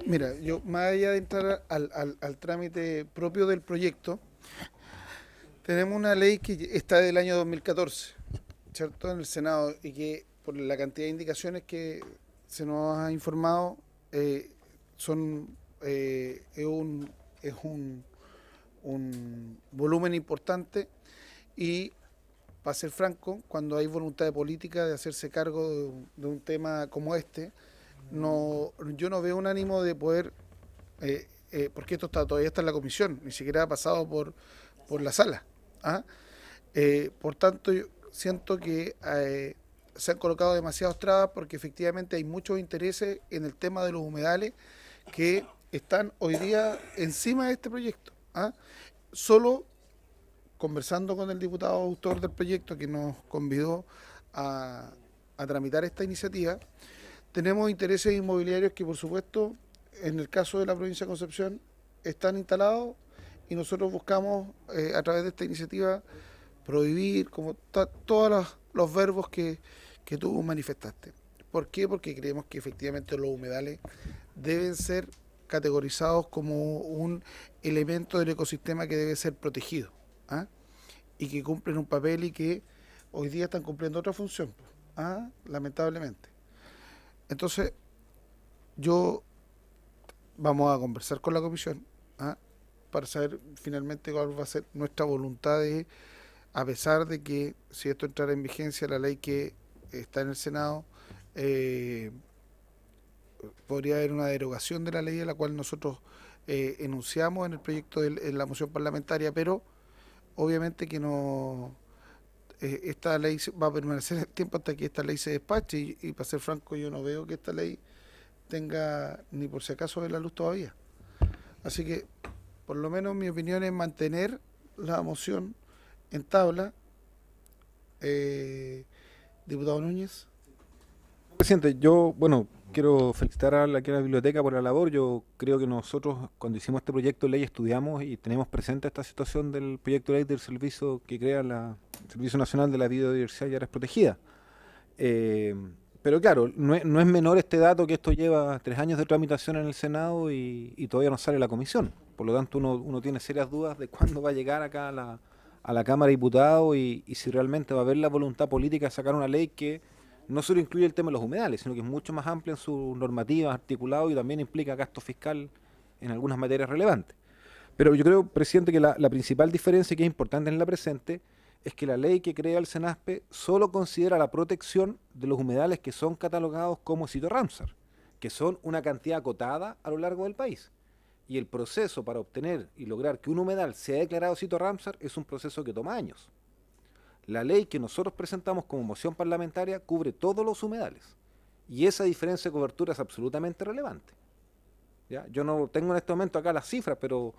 Mira, yo más allá de entrar al trámite propio del proyecto, tenemos una ley que está del año 2014, ¿cierto?, en el Senado, y que por la cantidad de indicaciones que se nos ha informado, es un volumen importante, y para ser franco, cuando hay voluntad de política de hacerse cargo de un tema como este, yo no veo un ánimo de poder, porque esto todavía está en la comisión, ni siquiera ha pasado por la sala. Por tanto, yo siento que se han colocado demasiadas trabas, porque efectivamente hay muchos intereses en el tema de los humedales que están hoy día encima de este proyecto. Solo conversando con el diputado autor del proyecto que nos convidó a tramitar esta iniciativa, tenemos intereses inmobiliarios que, por supuesto, en el caso de la provincia de Concepción, están instalados, y nosotros buscamos, a través de esta iniciativa, prohibir como todos los verbos que que tú manifestaste. ¿Por qué? Porque creemos que efectivamente los humedales deben ser categorizados como un elemento del ecosistema que debe ser protegido, ¿ah? Y que cumplen un papel y que hoy día están cumpliendo otra función, ¿ah? Lamentablemente. Entonces, vamos a conversar con la comisión, ¿ah? Para saber finalmente cuál va a ser nuestra voluntad de, a pesar de que si esto entrara en vigencia, la ley que está en el Senado, podría haber una derogación de la ley a la cual nosotros enunciamos en el proyecto en la moción parlamentaria, pero obviamente que no, esta ley va a permanecer el tiempo hasta que esta ley se despache y para ser franco yo no veo que esta ley tenga ni por si acaso ver la luz todavía. Así que por lo menos mi opinión es mantener la moción en tabla. Diputado Núñez. Presidente, yo, bueno, quiero felicitar a la biblioteca por la labor. Yo creo que nosotros, cuando hicimos este proyecto de ley, estudiamos y tenemos presente esta situación del proyecto de ley del servicio que crea el Servicio Nacional de la Biodiversidad y Áreas Protegidas. Pero claro, no es menor este dato que esto lleva 3 años de tramitación en el Senado y todavía no sale la comisión. Por lo tanto, uno tiene serias dudas de cuándo va a llegar acá a la Cámara de Diputados y si realmente va a haber la voluntad política de sacar una ley que no solo incluye el tema de los humedales, sino que es mucho más amplia en sus normativas, articulado y también implica gasto fiscal en algunas materias relevantes. Pero yo creo, presidente, que la principal diferencia que es importante en la presente es que la ley que crea el SENASPE solo considera la protección de los humedales que son catalogados como sitio Ramsar, que son una cantidad acotada a lo largo del país. Y el proceso para obtener y lograr que un humedal sea declarado sitio Ramsar es un proceso que toma años. La ley que nosotros presentamos como moción parlamentaria cubre todos los humedales. Y esa diferencia de cobertura es absolutamente relevante. ¿Ya? Yo no tengo en este momento acá las cifras, pero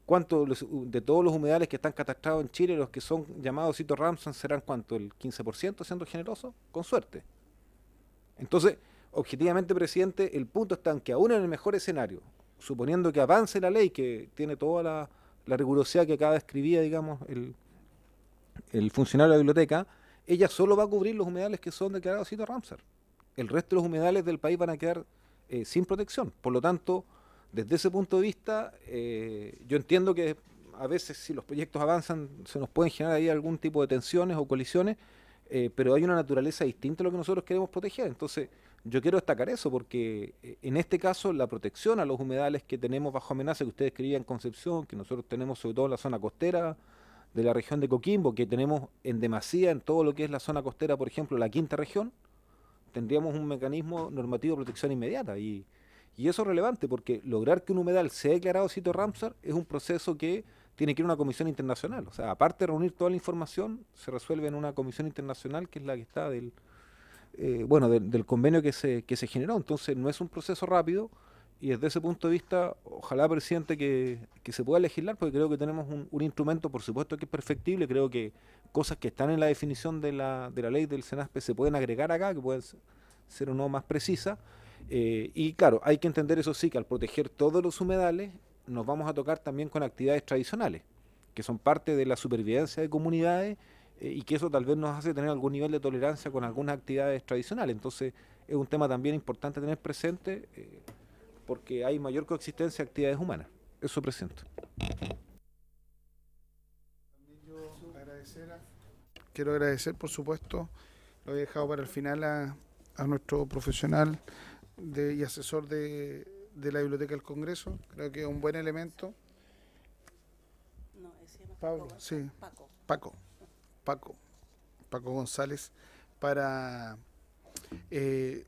¿cuánto de todos los humedales que están catastrados en Chile, los que son llamados sitios Ramsar, serán cuánto? ¿El 15% siendo generoso? Con suerte. Entonces, objetivamente, presidente, el punto está en que aún en el mejor escenario, suponiendo que avance la ley, que tiene toda la rigurosidad que acaba de escribir, digamos, el funcionario de la biblioteca, ella solo va a cubrir los humedales que son declarados sitio Ramsar. El resto de los humedales del país van a quedar sin protección. Por lo tanto, desde ese punto de vista, yo entiendo que a veces si los proyectos avanzan se nos pueden generar ahí algún tipo de tensiones o colisiones, pero hay una naturaleza distinta a lo que nosotros queremos proteger. Entonces, yo quiero destacar eso porque en este caso la protección a los humedales que tenemos bajo amenaza, que ustedes escribían en Concepción, que nosotros tenemos sobre todo en la zona costera de la región de Coquimbo, que tenemos en demasía en todo lo que es la zona costera, por ejemplo, la quinta región, tendríamos un mecanismo normativo de protección inmediata. Y eso es relevante porque lograr que un humedal sea declarado sitio Ramsar es un proceso que tiene que ir a una comisión internacional. O sea, aparte de reunir toda la información, se resuelve en una comisión internacional que es la que está del convenio que se generó. Entonces no es un proceso rápido y desde ese punto de vista, ojalá, presidente, que se pueda legislar, porque creo que tenemos un instrumento, por supuesto que es perfectible. Creo que cosas que están en la definición de la ley del SENASPE se pueden agregar acá, que pueden ser o no más precisas. Y claro, hay que entender eso sí, que al proteger todos los humedales, nos vamos a tocar también con actividades tradicionales, que son parte de la supervivencia de comunidades, y que eso tal vez nos hace tener algún nivel de tolerancia con algunas actividades tradicionales. Entonces es un tema también importante tener presente, porque hay mayor coexistencia de actividades humanas. Eso, presidente. Quiero agradecer, por supuesto, lo he dejado para el final a nuestro profesional y asesor de la Biblioteca del Congreso. Creo que es un buen elemento. No, ese se llama Pablo, Paco, sí. Paco. Paco González, para en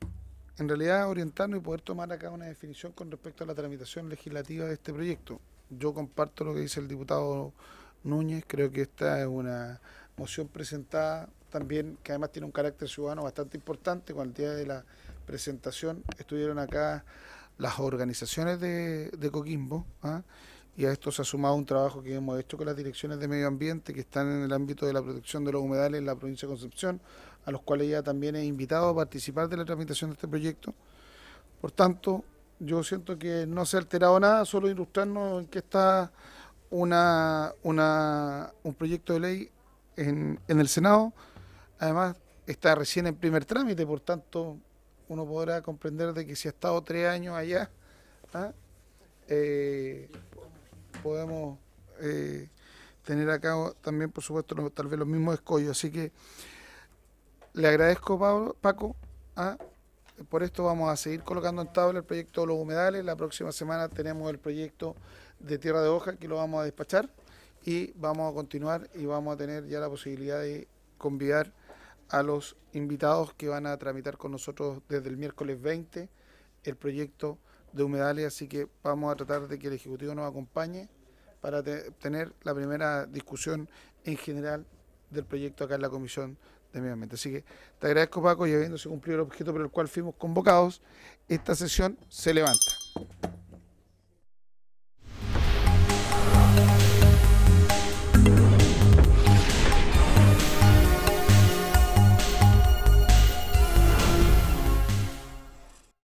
realidad orientarnos y poder tomar acá una definición con respecto a la tramitación legislativa de este proyecto. Yo comparto lo que dice el diputado Núñez, creo que esta es una moción presentada también, que además tiene un carácter ciudadano bastante importante. Con el día de la presentación estuvieron acá las organizaciones de Coquimbo, ¿ah? Y a esto se ha sumado un trabajo que hemos hecho con las direcciones de medio ambiente que están en el ámbito de la protección de los humedales en la provincia de Concepción, a los cuales ya también he invitado a participar de la tramitación de este proyecto. Por tanto, yo siento que no se ha alterado nada, solo ilustrarnos en que está un proyecto de ley en el Senado. Además, está recién en primer trámite, por tanto, uno podrá comprender de que si ha estado 3 años allá, ¿ah? Podemos tener acá también, por supuesto, tal vez los mismos escollos. Así que le agradezco, Paco. Por esto vamos a seguir colocando en tabla el proyecto de los humedales. La próxima semana tenemos el proyecto de tierra de hoja que lo vamos a despachar y vamos a continuar y vamos a tener ya la posibilidad de convidar a los invitados que van a tramitar con nosotros desde el miércoles 20 el proyecto de humedales, así que vamos a tratar de que el Ejecutivo nos acompañe para tener la primera discusión en general del proyecto acá en la Comisión de Medio Ambiente. Así que te agradezco, Paco, y habiéndose cumplido el objeto por el cual fuimos convocados, esta sesión se levanta.